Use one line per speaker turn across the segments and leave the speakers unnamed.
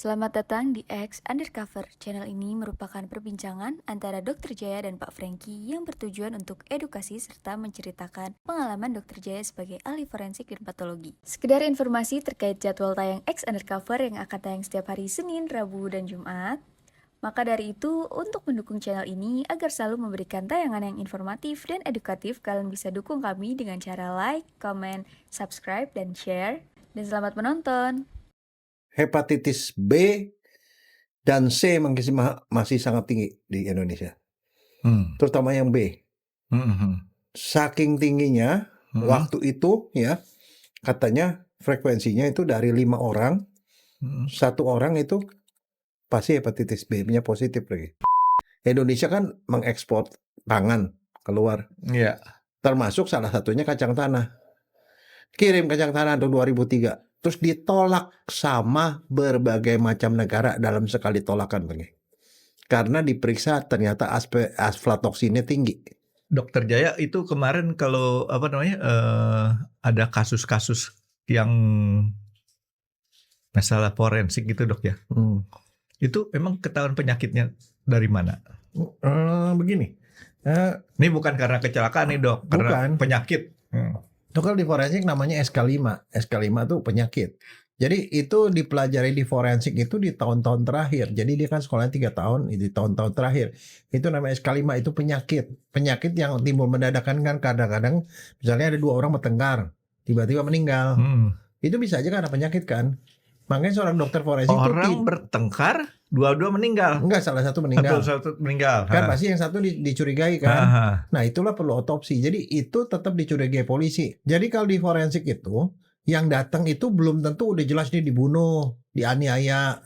Selamat datang di X Undercover. Channel ini merupakan perbincangan antara Dr. Jaya dan Pak Franky yang bertujuan untuk edukasi serta menceritakan pengalaman Dr. Jaya sebagai ahli forensik dan patologi. Sekedar informasi terkait jadwal tayang X Undercover yang akan tayang setiap hari Senin, Rabu, dan Jumat. Maka dari itu, untuk mendukung channel ini agar selalu memberikan tayangan yang informatif dan edukatif, kalian bisa dukung kami dengan cara like, comment, subscribe, dan share. Dan selamat menonton!
Hepatitis B dan C masih sangat tinggi di Indonesia, terutama yang B. Saking tingginya waktu itu ya, katanya frekuensinya itu dari 5 orang, 1 orang itu pasti hepatitis B-nya positif lagi. Indonesia kan mengekspor pangan keluar, termasuk salah satunya kacang tanah. Kirim kacang tanah tahun 2003. Terus ditolak sama berbagai macam negara dalam sekali tolakan, karena diperiksa ternyata aflatoksinnya tinggi.
Dokter Jaya itu kemarin kalau ada kasus-kasus yang masalah forensik gitu dok ya, itu memang ketahuan penyakitnya dari mana?
Begini,
ini bukan karena kecelakaan nih dok, karena
bukan.
penyakit.
Itu kalau di forensik namanya SK5. SK5 itu penyakit. Jadi itu dipelajari di forensik itu di tahun-tahun terakhir. Jadi dia kan sekolahnya 3 tahun, di tahun-tahun terakhir. Itu namanya SK5, itu penyakit. Penyakit yang timbul mendadakan kan kadang-kadang misalnya ada 2 orang bertengkar, tiba-tiba meninggal. Itu bisa aja karena penyakit kan. Makanya seorang dokter forensik
orang bertengkar, dua-dua meninggal.
Enggak, salah satu meninggal.
Satu meninggal.
Kan pasti yang satu dicurigai kan. Nah itulah perlu otopsi. Jadi itu tetap dicurigai polisi. Jadi kalau di forensik itu, yang datang itu belum tentu udah jelas dia dibunuh, dianiaya,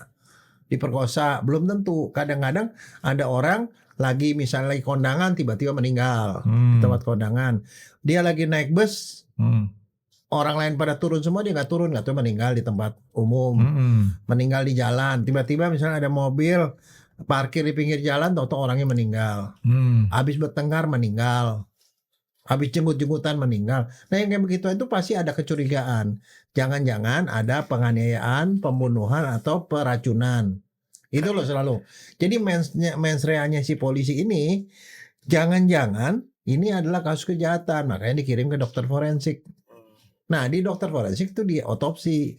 diperkosa. Belum tentu. Kadang-kadang ada orang lagi misalnya lagi kondangan tiba-tiba meninggal di tempat kondangan. Dia lagi naik bus, orang lain pada turun semua, dia nggak turun, nggak tuh meninggal di tempat umum, meninggal di jalan. Tiba-tiba misalnya ada mobil parkir di pinggir jalan, tahu-tahu orangnya meninggal. Habis bertengkar meninggal, habis jenggut-jenggutan meninggal. Nah yang kayak begitu itu pasti ada kecurigaan. Jangan-jangan ada penganiayaan, pembunuhan atau peracunan. Itu loh selalu. Jadi mens reanya si polisi ini, jangan-jangan ini adalah kasus kejahatan, makanya dikirim ke dokter forensik. Nah di dokter forensik itu di otopsi,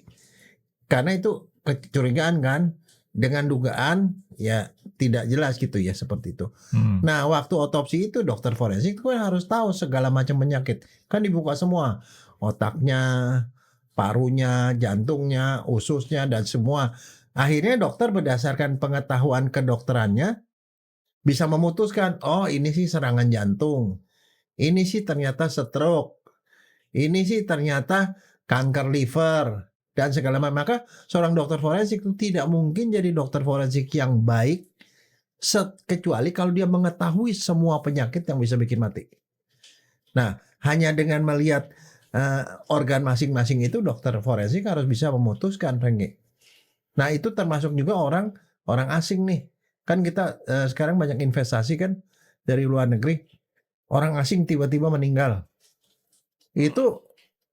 karena itu kecurigaan kan, dengan dugaan ya tidak jelas gitu ya, seperti itu. Nah waktu otopsi itu dokter forensik itu kan harus tahu segala macam penyakit, kan dibuka semua, otaknya, parunya, jantungnya, ususnya, dan semua. Akhirnya dokter berdasarkan pengetahuan kedokterannya bisa memutuskan, oh ini sih serangan jantung, ini sih ternyata stroke, ini sih ternyata kanker liver, dan segala macam. Maka seorang dokter forensik itu tidak mungkin jadi dokter forensik yang baik kecuali kalau dia mengetahui semua penyakit yang bisa bikin mati. Nah, hanya dengan melihat organ masing-masing itu dokter forensik harus bisa memutuskan, Franky. Nah, itu termasuk juga orang asing nih. Kan kita sekarang banyak investasi kan dari luar negeri. Orang asing tiba-tiba meninggal. Itu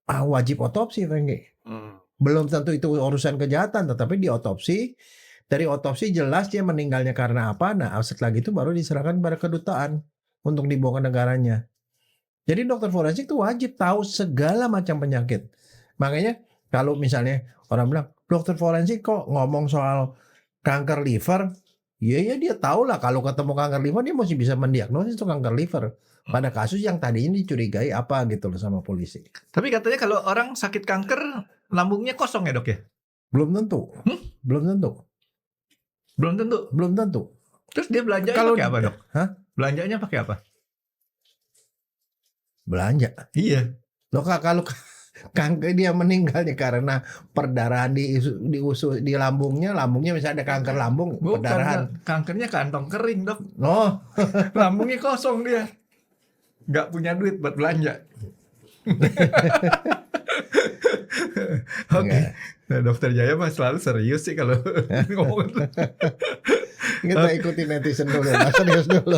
wajib otopsi, Franky. Belum tentu itu urusan kejahatan, tetapi di otopsi, dari otopsi jelas dia meninggalnya karena apa. Nah setelah itu baru diserahkan kepada kedutaan untuk dibawa ke negaranya. Jadi dokter forensik itu wajib tahu segala macam penyakit. Makanya kalau misalnya orang bilang dokter forensik kok ngomong soal kanker liver, ya dia tahu lah kalau ketemu kanker liver dia mesti bisa mendiagnosis itu kanker liver pada kasus yang tadinya dicurigai apa gitu loh sama polisi.
Tapi katanya kalau orang sakit kanker lambungnya kosong ya dok ya?
Belum tentu. Belum tentu.
Belum tentu.
Belum tentu.
Terus dia belanjanya pakai apa dok? Belanjanya pakai apa?
Belanja.
Iya.
Loh kalau kanker dia meninggalnya karena perdarahan di usus, di lambungnya misalnya ada kanker lambung, perdarahan.
Kankernya kantong kering dok.
Oh,
lambungnya kosong dia. Nggak punya duit buat belanja. Oke. Nah, dokter Jaya mah selalu serius sih kalau ngomong.
Kita ikuti netizen dulu, serius dulu.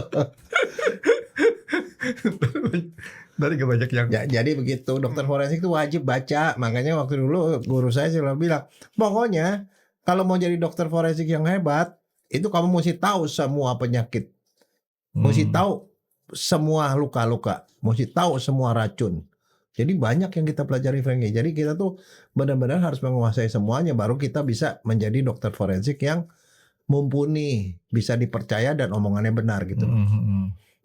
Dari banyak yang.
Ya, jadi begitu, dokter forensik itu wajib baca. Makanya waktu dulu guru saya selalu bilang, pokoknya kalau mau jadi dokter forensik yang hebat, itu kamu mesti tahu semua penyakit, mesti tahu semua luka-luka, mesti tahu semua racun. Jadi banyak yang kita pelajari, Frankie. Jadi kita tuh benar-benar harus menguasai semuanya, baru kita bisa menjadi dokter forensik yang mumpuni, bisa dipercaya dan omongannya benar gitu.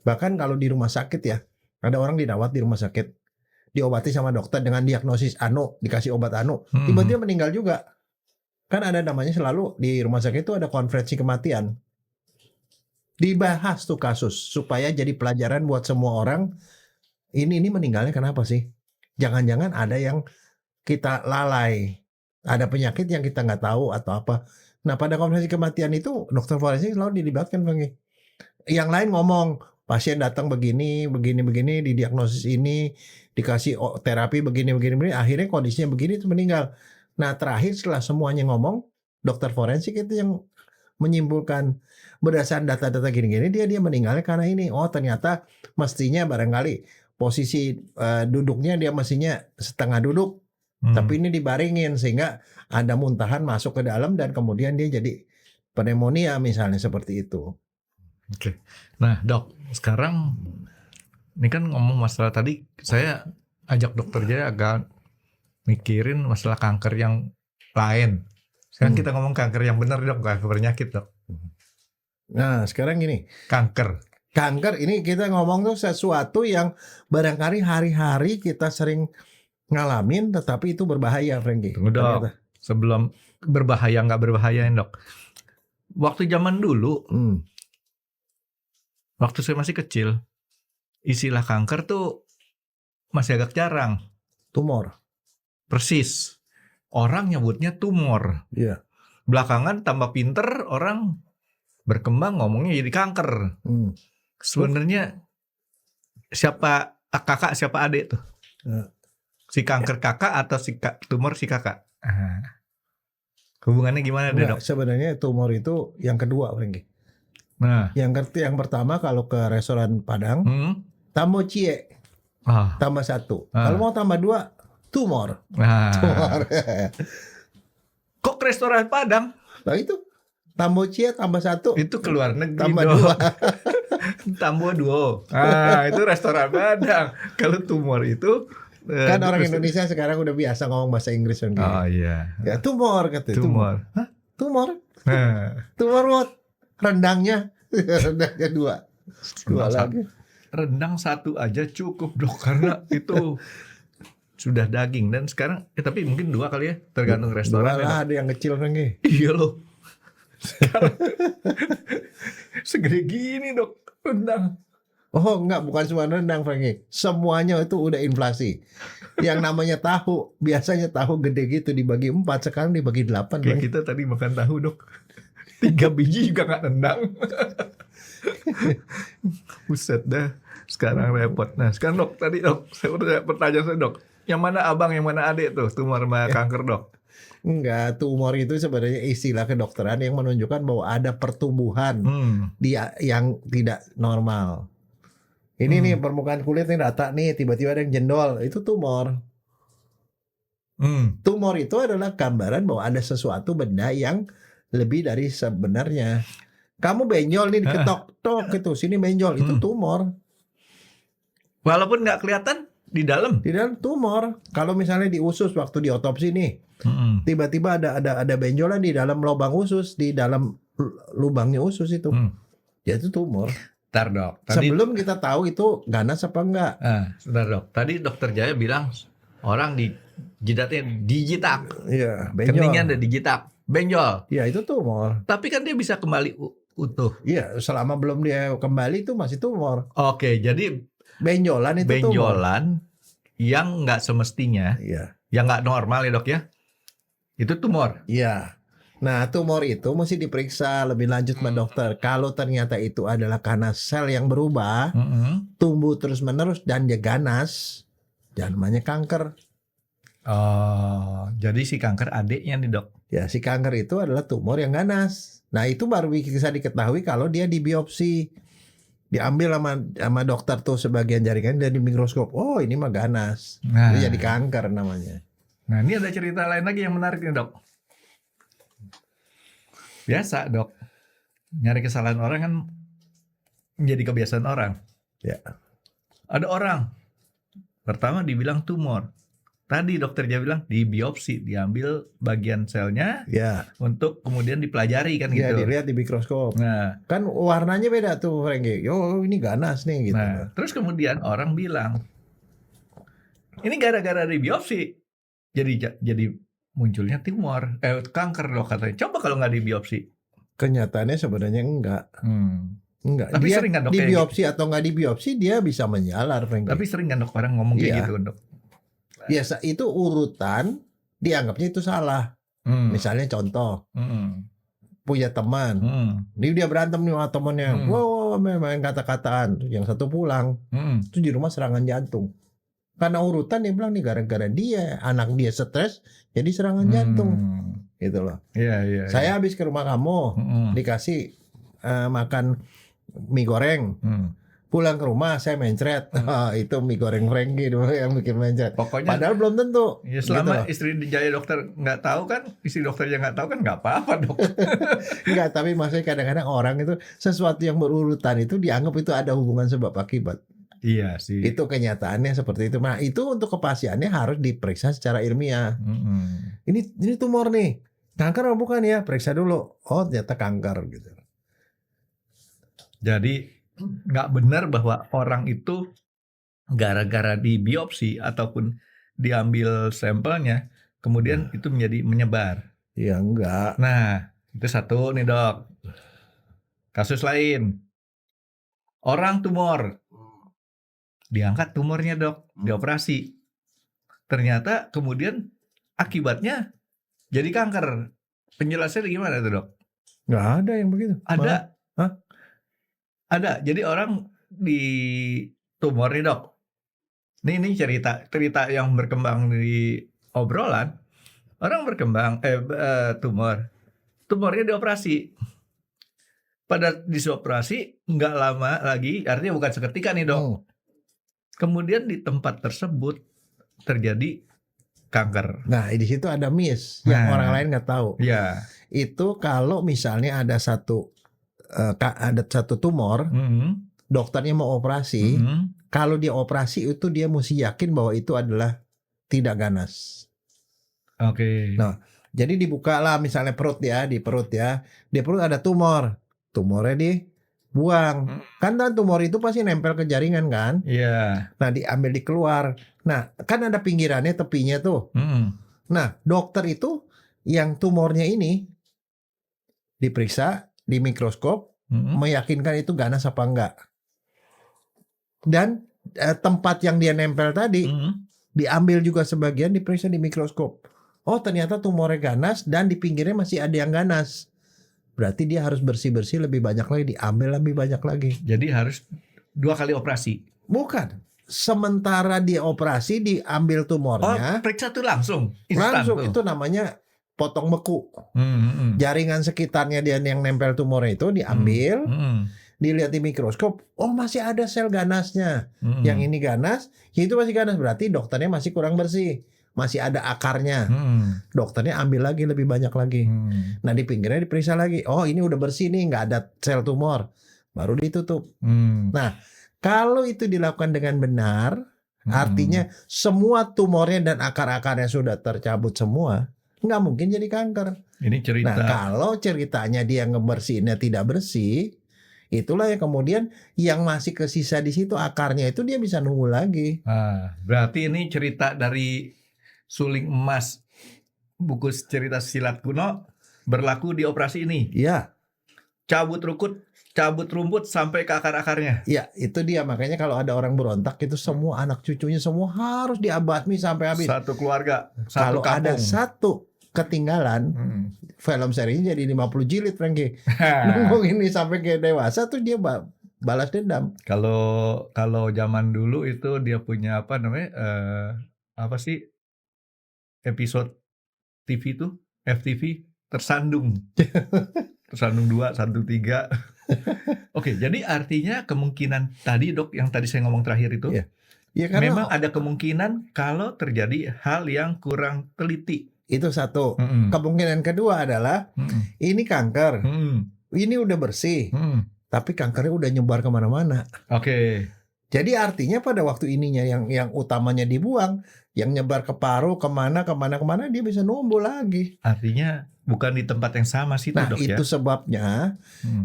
Bahkan kalau di rumah sakit ya, ada orang dirawat di rumah sakit, diobati sama dokter dengan diagnosis anu, dikasih obat anu, tiba-tiba meninggal juga. Kan ada namanya selalu di rumah sakit itu ada konferensi kematian. Dibahas tuh kasus supaya jadi pelajaran buat semua orang. Ini meninggalnya kenapa sih? Jangan-jangan ada yang kita lalai, ada penyakit yang kita nggak tahu atau apa. Nah pada konferensi kematian itu dokter forensik selalu dilibatkan, Bang. Yang lain ngomong pasien datang begini, didiagnosis ini, dikasih terapi begini, akhirnya kondisinya begini itu meninggal. Nah terakhir setelah semuanya ngomong, dokter forensik itu yang menyimpulkan berdasarkan data-data gini-gini dia meninggalnya karena ini. Oh ternyata mestinya barangkali posisi duduknya dia mestinya setengah duduk, tapi ini dibaringin sehingga ada muntahan masuk ke dalam dan kemudian dia jadi pneumonia misalnya seperti itu.
Oke. Nah dok, sekarang ini kan ngomong masalah tadi saya ajak dokter Jaya agak mikirin masalah kanker yang lain. Sekarang kita ngomong kanker yang benar dok, kanker penyakit dok.
Nah sekarang gini, kanker ini kita ngomong tuh sesuatu yang barangkali hari-hari kita sering ngalamin, tetapi itu berbahaya, Frankie.
Tunggu dok, sebelum berbahaya nggak berbahaya dok. Waktu zaman dulu, waktu saya masih kecil, istilah kanker tuh masih agak jarang.
Tumor.
Persis. Orang nyebutnya tumor.
Iya.
Belakangan tambah pinter, orang berkembang ngomongnya jadi kanker. Sebenarnya siapa kakak siapa adik tuh? Si kanker kakak atau si tumor si kakak? Hubungannya gimana dok?
Sebenarnya tumor itu yang kedua, Frankie. Nah, yang pertama kalau ke restoran Padang, tambah cie, tambah 1. Kalau mau tambah 2, tumor. Tumor.
Kok ke restoran Padang?
Nah itu tambah cie tambah 1.
Itu keluar negeri.
Tambah
2. Tambah 2. Itu restoran Padang. Kalau tumor itu
kan orang Indonesia sekarang udah biasa ngomong bahasa Inggris kan.
Oh iya.
Ya tumor katanya.
Tumor.
Hah? Tumor? Tumor what? Rendangnya 2 lagi.
Rendang 1 aja cukup dok, karena itu sudah daging. Dan sekarang tapi mungkin 2 kali ya, tergantung restoran.
2 lah, ada yang kecil kan.
Iya loh. Segede gini dok rendang.
Oh enggak, bukan cuma rendang, Frankie. Semuanya itu udah inflasi. Yang namanya tahu, biasanya tahu gede gitu dibagi 4, sekarang dibagi 8.
Kayak kita tadi makan tahu dok, 3 biji juga gak nendang. Buset dah, sekarang repot. Nah sekarang dok, tadi dok, saya udah pertanyaan saya dok, yang mana abang, yang mana adik tuh tumor sama kanker dok?
Enggak, tumor itu sebenarnya istilah kedokteran yang menunjukkan bahwa ada pertumbuhan yang tidak normal. Ini nih permukaan kulit nih rata nih, tiba-tiba ada yang jendol, itu tumor. Tumor itu adalah gambaran bahwa ada sesuatu benda yang lebih dari sebenarnya. Kamu benjol nih diketok-tok gitu, sini benjol, itu tumor.
Walaupun nggak kelihatan di dalam.
Di dalam tumor. Kalau misalnya di usus waktu di otopsi nih, tiba-tiba ada benjolan di dalam lubang usus, di dalam lubangnya usus itu, ya itu tumor.
Bentar dok. Tadi,
sebelum kita tahu itu ganas apa enggak.
Sebentar dok. Tadi dokter Jaya bilang orang di jidatnya dijitak.
Iya, benjol.
Keningnya ada dijitak. Benjol.
Iya, itu tumor.
Tapi kan dia bisa kembali utuh.
Iya, selama belum dia kembali itu masih tumor.
Oke, jadi
benjolan itu
benjolan tumor. Yang nggak semestinya, yang nggak normal ya dok ya, itu tumor.
Iya. Nah, tumor itu mesti diperiksa lebih lanjut sama dokter. Kalau ternyata itu adalah karena sel yang berubah, tumbuh terus-menerus dan dia ganas, jangan namanya kanker.
Oh, jadi si kanker adiknya nih dok?
Ya, si kanker itu adalah tumor yang ganas. Nah, itu baru bisa diketahui kalau dia dibiopsi. Diambil sama dokter tuh sebagian jaringan dan di mikroskop. Oh, ini mah ganas. Itu jadi kanker namanya.
Nah, ini ada cerita lain lagi yang menarik nih dok. biasa dok, nyari kesalahan orang kan menjadi kebiasaan orang.
Ya.
Ada orang pertama dibilang tumor, tadi dokter dia bilang di biopsi, diambil bagian selnya
Ya.
untuk kemudian dipelajari kan
Ya,
gitu.
dilihat di mikroskop.
Nah,
Kan warnanya beda tuh, Frankie. Yo, ini ganas nih gitu.
nah, terus kemudian orang bilang ini gara-gara di biopsi jadi munculnya tumor, kanker dok katanya. Coba kalau nggak di biopsi.
Kenyataannya sebenarnya enggak. Enggak.
Tapi
Dia
sering kan dok
di
kayak
biopsi atau nggak di biopsi dia bisa menjalar, Frankie.
Tapi sering kan dok orang ngomong kayak
Iya.
gitu dok.
Biasa itu urutan dianggapnya itu salah. Misalnya contoh, punya teman, dia berantem nih sama temannya, wow, main kata-kataan, yang satu pulang, itu di rumah serangan jantung. Karena urutan dia bilang nih gara-gara dia, anak dia stres, jadi serangan jantung, gitu loh.
Iya.
Saya habis ke rumah kamu, dikasih makan mie goreng. Pulang ke rumah saya mencret, itu mie goreng Frankie yang bikin mencret.
Pokoknya,
padahal belum tentu.
Ya selama
gitu
istri Jaya dokter nggak tahu kan, istri dokternya nggak tahu kan nggak apa-apa dok.
Enggak, tapi maksudnya kadang-kadang orang itu sesuatu yang berurutan itu dianggap itu ada hubungan sebab akibat.
Iya sih.
Itu kenyataannya seperti itu. Nah itu untuk kepastiannya harus diperiksa secara ilmiah. Ini tumor nih, kanker atau bukan ya? Periksa dulu. Oh ternyata kanker gitu.
Jadi nggak benar bahwa orang itu gara-gara di biopsi ataupun diambil sampelnya kemudian itu menjadi menyebar.
Ya enggak.
Nah itu satu nih dok. Kasus lain, orang tumor, diangkat tumornya dok, dioperasi, ternyata kemudian akibatnya jadi kanker. Penjelasannya gimana tuh dok?
Nggak ada yang begitu.
Ada.
Hah?
Ada. Jadi orang di tumor nih dok. Ini cerita yang berkembang di obrolan. Orang berkembang tumornya dioperasi. Pada dioperasi nggak lama lagi, artinya bukan seketika nih dok. Kemudian di tempat tersebut terjadi kanker.
Nah di situ ada miss yang orang lain nggak tahu.
Ya.
Itu kalau misalnya ada satu tumor, dokternya mau operasi, kalau dia operasi itu dia mesti yakin bahwa itu adalah tidak ganas.
Oke.
Nah, jadi dibuka lah misalnya perut ya, di perut ada tumornya dibuang. Kan tumor itu pasti nempel ke jaringan kan?
Iya.
Nah, diambil dikeluar. Nah, kan ada pinggirannya, tepinya tuh. Nah, dokter itu yang tumornya ini diperiksa di mikroskop, meyakinkan itu ganas apa enggak. Dan tempat yang dia nempel tadi diambil juga sebagian, diperiksa di mikroskop. Oh ternyata tumornya ganas dan di pinggirnya masih ada yang ganas. Berarti dia harus bersih-bersih lebih banyak lagi, diambil lebih banyak lagi.
Jadi harus 2 kali operasi?
Bukan. Sementara dia operasi diambil tumornya.
Oh periksa tuh langsung?
Langsung tuh. Itu namanya potong beku. Jaringan sekitarnya dia yang nempel tumornya itu diambil, dilihat di mikroskop, oh masih ada sel ganasnya. Yang ini ganas, yang itu masih ganas, berarti dokternya masih kurang bersih, masih ada akarnya. Dokternya ambil lagi lebih banyak lagi. Nah di pinggirnya diperiksa lagi, oh ini udah bersih nih, nggak ada sel tumor, baru ditutup. Nah kalau itu dilakukan dengan benar, artinya semua tumornya dan akar-akarnya sudah tercabut semua, nggak mungkin jadi kanker.
Ini cerita.
Nah kalau ceritanya dia ngebersihinnya tidak bersih, itulah yang kemudian yang masih kesisa di situ akarnya itu dia bisa nunggu lagi.
Berarti ini cerita dari Suling Emas, buku cerita silat kuno, berlaku di operasi ini.
Iya.
Cabut rumput sampai ke akar-akarnya.
Iya, itu dia, makanya kalau ada orang berontak itu semua anak cucunya semua harus diabadmi sampai habis.
Satu keluarga, satu
kalau
kampung.
Ada satu ketinggalan, film serinya jadi 50 jilid Frankie. Nunggu ini sampai ke dewasa tuh dia balas dendam.
Kalau zaman dulu itu dia punya apa namanya, apa sih episode TV itu, FTV, Tersandung. Tersandung 2, 1, 3. Oke, jadi artinya kemungkinan tadi dok, yang tadi saya ngomong terakhir itu,
ya, karena
memang ada kemungkinan kalau terjadi hal yang kurang teliti.
Itu satu.
Mm-mm.
Kemungkinan kedua adalah
Mm-mm.
ini kanker,
Mm-mm.
ini udah bersih,
Mm-mm.
tapi kankernya udah nyebar kemana-mana.
Oke.
Jadi artinya pada waktu ininya yang utamanya dibuang, yang nyebar ke paru kemana dia bisa numbuh lagi.
Artinya bukan di tempat yang sama situ,
Nah
dok ya.
itu sebabnya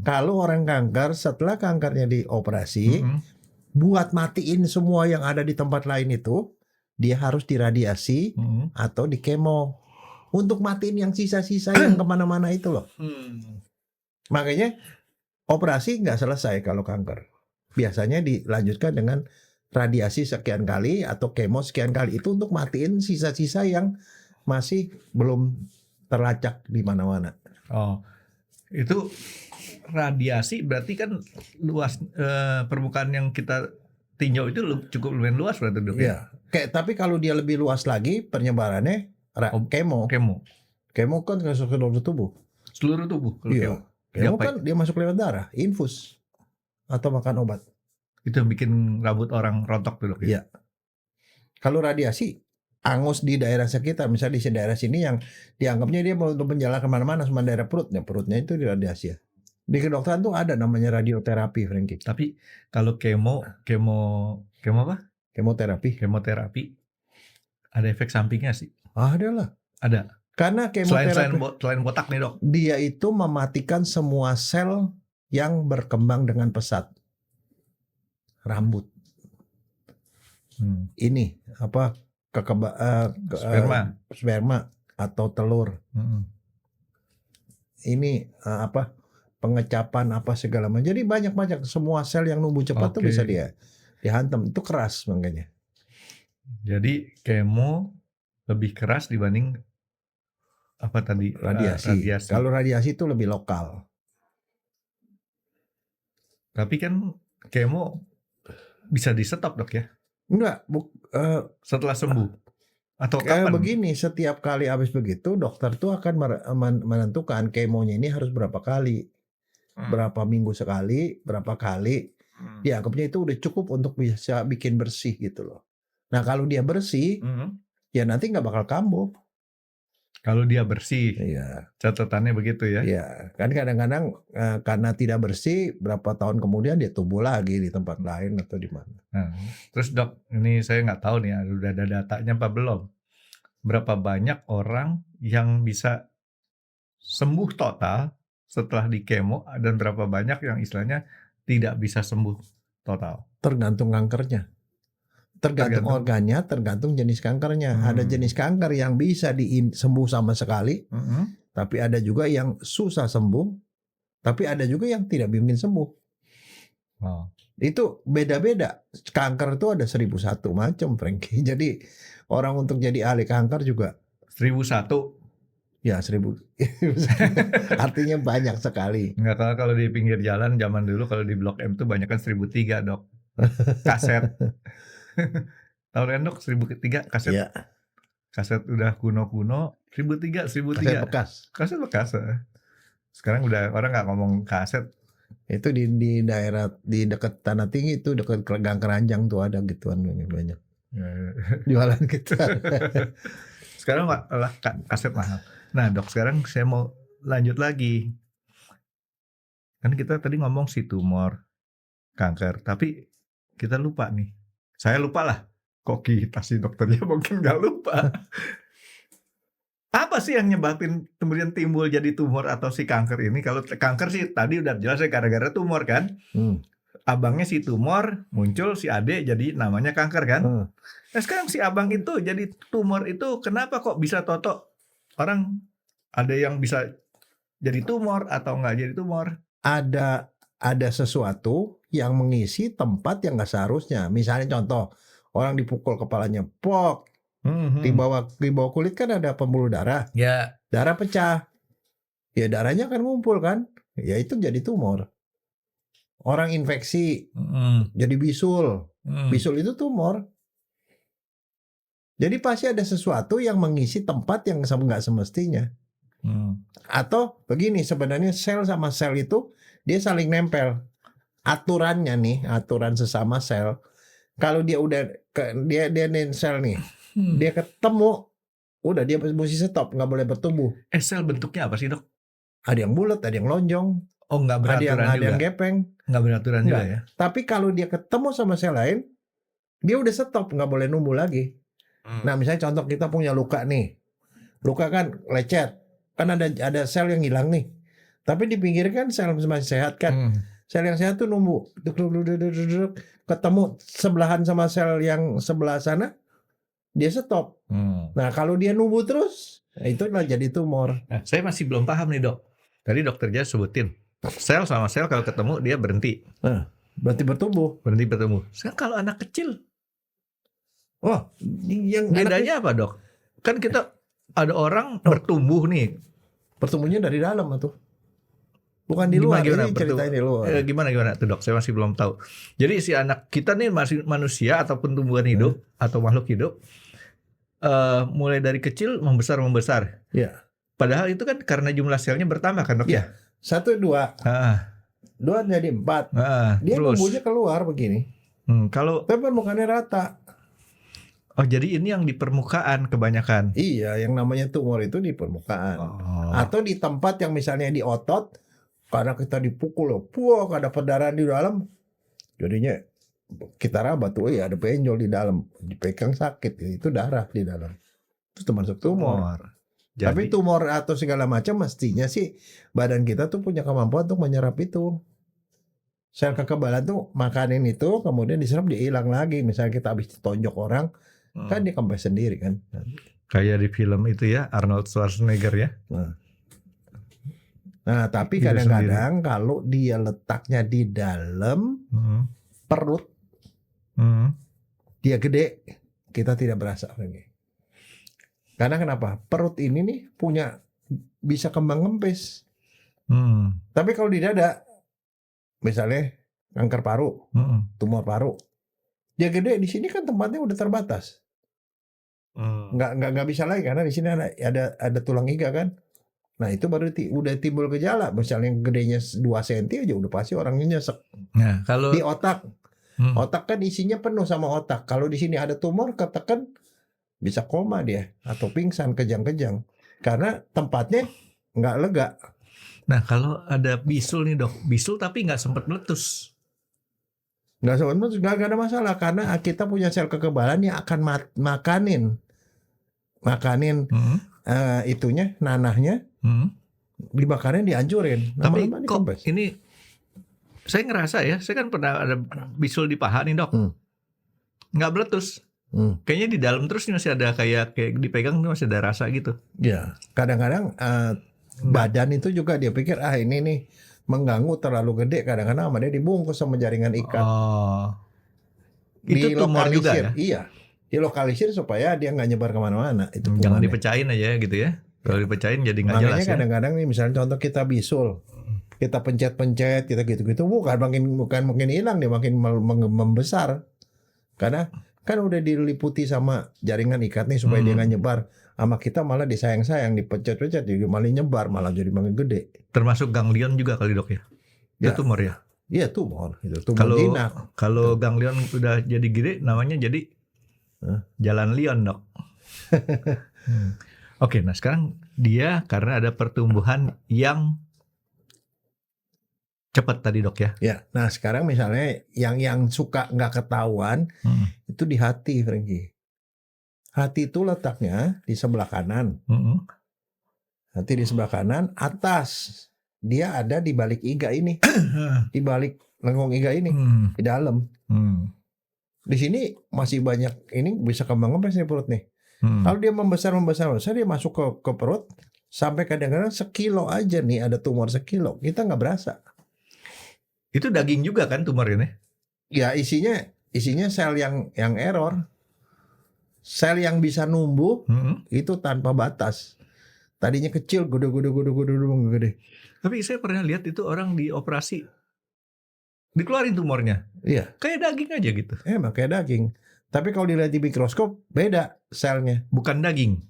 kalau orang kanker setelah kankernya dioperasi,
Mm-mm.
buat matiin semua yang ada di tempat lain itu, dia harus diradiasi
Mm-mm.
atau di kemo untuk matiin yang sisa-sisa yang kemana-mana itu loh. Makanya operasi nggak selesai kalau kanker. Biasanya dilanjutkan dengan radiasi sekian kali atau kemo sekian kali. Itu untuk matiin sisa-sisa yang masih belum terlacak di mana-mana.
Oh, itu radiasi berarti kan luas permukaan yang kita tinjau itu cukup lumayan luas berarti, dok ya.
Iya. Tapi kalau dia lebih luas lagi penyebarannya kemo. Kemo kan ke seluruh tubuh.
Seluruh tubuh kalau
Iya. Kemo
Diapain?
kan dia masuk lewat darah, infus atau makan obat.
Itu yang bikin rambut orang rontok tuh, dok ya.
Iya. Kalau radiasi angus di daerah sekitar, misalnya di daerah sini yang dianggapnya dia mau untuk menjalar kemana-mana, cuma daerah perutnya itu diradiasi ya. Di kedokteran tuh ada namanya radioterapi, Frankie.
Tapi kalau kemo apa? Kemoterapi ada efek sampingnya sih.
Ada lah.
Ada.
Karena kemoterapi
Selain botak nih, dok.
dia itu mematikan semua sel yang berkembang dengan pesat. Rambut. Ini apa? Sperma atau telur. Ini apa? Pengecapan apa segala macam. Jadi banyak semua sel yang numbuh cepat tuh bisa dia dihantam. Itu keras makanya.
Jadi kemo lebih keras dibanding apa tadi?
Radiasi. Kalau radiasi itu lebih lokal.
Tapi kan kemo bisa di stop, dok ya?
Enggak.
Setelah sembuh. Atau kapan?
Begini, setiap kali habis begitu dokter tuh akan menentukan kemonya ini harus berapa kali. Berapa minggu sekali, berapa kali. Dianggapnya itu udah cukup untuk bisa bikin bersih gitu loh. Nah kalau dia bersih, ya nanti nggak bakal kambuh.
Kalau dia bersih,
iya.
Catatannya begitu ya?
Iya, kan kadang-kadang karena tidak bersih, berapa tahun kemudian dia tumbuh lagi di tempat lain atau di mana.
Nah, terus dok, ini saya nggak tahu nih, udah ada datanya apa belum? Berapa banyak orang yang bisa sembuh total setelah di kemo dan berapa banyak yang istilahnya tidak bisa sembuh total?
Tergantung kankernya. Tergantung organnya, tergantung jenis kankernya. Ada jenis kanker yang bisa sembuh sama sekali, tapi ada juga yang susah sembuh, tapi ada juga yang tidak bikin sembuh. Itu beda-beda. Kanker itu ada 1001 macam, Frankie. Jadi orang untuk jadi ahli kanker juga
1001.
Ya 1000. Artinya banyak sekali.
Nggak, kalau di pinggir jalan zaman dulu kalau di Blok M tuh banyak kan 1003, dok. Kaset. Tahu kan, dok, 1003 kaset.
Ya.
Kaset udah kuno-kuno, 1003. Kaset bekas. Sekarang udah orang nggak ngomong kaset.
Itu di daerah di dekat Tanah Tinggi itu dekat Gang Keranjang tuh ada gituan banyak. Jualan gitu.
Sekarang malah kaset mahal. Nah, dok, sekarang saya mau lanjut lagi. Kan kita tadi ngomong si tumor, kanker, tapi kita lupa nih. Saya lupa lah. Kok kita sih dokternya mungkin nggak lupa. Apa sih yang nyebabin kemudian timbul jadi tumor atau si kanker ini? Kalau kanker sih tadi udah jelas ya gara-gara tumor kan. Abangnya si tumor, muncul si ade jadi namanya kanker kan. Nah sekarang si abang itu jadi tumor itu kenapa kok bisa toto? Orang ada yang bisa jadi tumor atau nggak jadi tumor?
Ada sesuatu yang mengisi tempat yang nggak seharusnya. Misalnya contoh, orang dipukul kepalanya, pok. Di bawah kulit kan ada pembuluh darah.
Ya.
Darah pecah. Ya darahnya kan ngumpul kan. Ya itu jadi tumor. Orang infeksi jadi bisul. Bisul itu tumor. Jadi pasti ada sesuatu yang mengisi tempat yang nggak semestinya. Atau begini, sebenarnya sel sama sel itu dia saling nempel. Aturannya nih, aturan sesama sel. Kalau dia udah dia sel nih, dia ketemu udah dia mesti stop, nggak boleh bertumbuh.
Sel bentuknya apa sih dok?
Ada yang bulat, ada yang lonjong,
Oh nggak beraturan
ada
juga.
yang gepeng.
Nggak beraturan juga
Nggak.
ya.
Tapi kalau dia ketemu sama sel lain, dia udah stop, nggak boleh numbuh lagi. Nah misalnya contoh kita punya luka nih, luka kan lecet, kan ada sel yang hilang nih. Tapi di pinggir kan sel masih sehat kan. Sel yang sehat tuh numbuh, ketemu sebelahan sama sel yang sebelah sana, dia stop. Nah kalau dia numbuh terus, itu lah jadi tumor.
Nah, saya masih belum paham nih dok. Tadi dokter Jaya sebutin sel sama sel kalau ketemu dia berhenti
Berarti bertumbuh.
Sekarang kalau anak kecil,
Yang
bedanya apa dok? Kan kita ada orang bertumbuh nih.
Pertumbuhnya dari dalam tuh. Bukan di luar, ini ceritain di luar.
Gimana tuh dok? Saya masih belum tahu. Jadi si anak kita nih masih manusia ataupun tumbuhan hidup atau makhluk hidup, mulai dari kecil membesar.
Iya.
Padahal itu kan karena jumlah selnya bertambah kan dok?
Iya. 1, 2. 2 jadi 4. Dia
terus
numbuhnya keluar begini.
kalau
Tapi permukaannya rata.
jadi ini yang di permukaan kebanyakan.
Iya, yang namanya tumor itu di permukaan. Atau di tempat yang misalnya di otot, karena kita dipukul, ada perdarahan di dalam, jadinya kita raba tuh, ada benjol di dalam, dipegang sakit, itu darah di dalam. Itu termasuk tumor. Tapi tumor atau segala macam mestinya sih badan kita tuh punya kemampuan untuk menyerap itu. Sel kekebalan tuh makanin itu, kemudian diserap, dia hilang lagi. Misalnya kita habis ditonjok orang, kan dia kempes sendiri kan.
Kayak di film itu ya, Arnold Schwarzenegger ya.
Nah tapi kadang-kadang kalau dia letaknya di dalam perut, dia gede, kita tidak berasa lagi. Karena kenapa? Perut ini nih bisa kembang kempis. Tapi kalau di dada, misalnya kanker paru, tumor paru, dia gede, di sini kan tempatnya udah terbatas. Nggak bisa lagi karena di sini ada tulang iga kan. Nah itu baru udah timbul gejala. Misalnya gedenya 2 cm aja udah pasti orangnya nyesek.
Nah kalau
di otak, otak kan isinya penuh sama otak. Kalau di sini ada tumor ketekan, bisa koma dia atau pingsan, kejang-kejang karena tempatnya nggak lega.
Nah kalau ada bisul nih dok, bisul tapi nggak sempat meletus.
Nggak ada masalah karena kita punya sel kekebalan yang akan makanin itunya, nanahnya, dibakarin, dihancurin.
Tapi kok ini saya ngerasa ya, saya kan pernah ada bisul di paha nih dok, nggak meletus. Kayaknya di dalam terus masih ada kayak dipegang masih ada rasa gitu.
Ya, kadang-kadang badan itu juga dia pikir ini nih mengganggu terlalu gede, kadang-kadang sama dia dibungkus sama jaringan ikat.
Itu tumor juga ya?
Iya, dilokalisir supaya dia nggak nyebar kemana-mana. Itu
jangan dipecahin aja gitu ya. Kalau dipecahin jadi nggak jelas.
Makanya kadang-kadang nih misalnya contoh kita bisul, kita pencet-pencet, kita gitu-gitu, bukan makin hilang, dia makin membesar. Karena kan udah diliputi sama jaringan ikat nih supaya dia nggak nyebar. Sama kita malah disayang-sayang, dipencet-pencet, jadi malah nyebar, malah jadi makin gede.
Termasuk ganglion juga kali dok ya? Itu tumor ya?
Iya tumor, itu tumor jinak.
Kalau ganglion udah jadi gede, namanya jadi jalan lion dok. Oke, nah sekarang dia karena ada pertumbuhan yang cepat tadi dok ya?
Ya, nah sekarang misalnya yang suka nggak ketahuan itu di hati, Franky. Hati itu letaknya di sebelah kanan. Hati di sebelah kanan, atas. Dia ada di balik iga ini, di balik lengkung iga ini, di dalam. Di sini masih banyak ini bisa kembang-kempes nih perut nih. Kalau dia membesar, dia masuk ke perut sampai kadang-kadang 1 kilo aja nih, ada tumor 1 kilo, kita nggak berasa.
Itu daging juga kan tumor ini?
Ya isinya sel yang error, sel yang bisa numbuh itu tanpa batas. Tadinya kecil, gede.
Tapi saya pernah lihat itu orang dioperasi, dikeluarin tumornya.
Iya.
Kayak daging aja gitu.
Emang kayak daging. Tapi kalau dilihat di mikroskop beda selnya.
Bukan daging.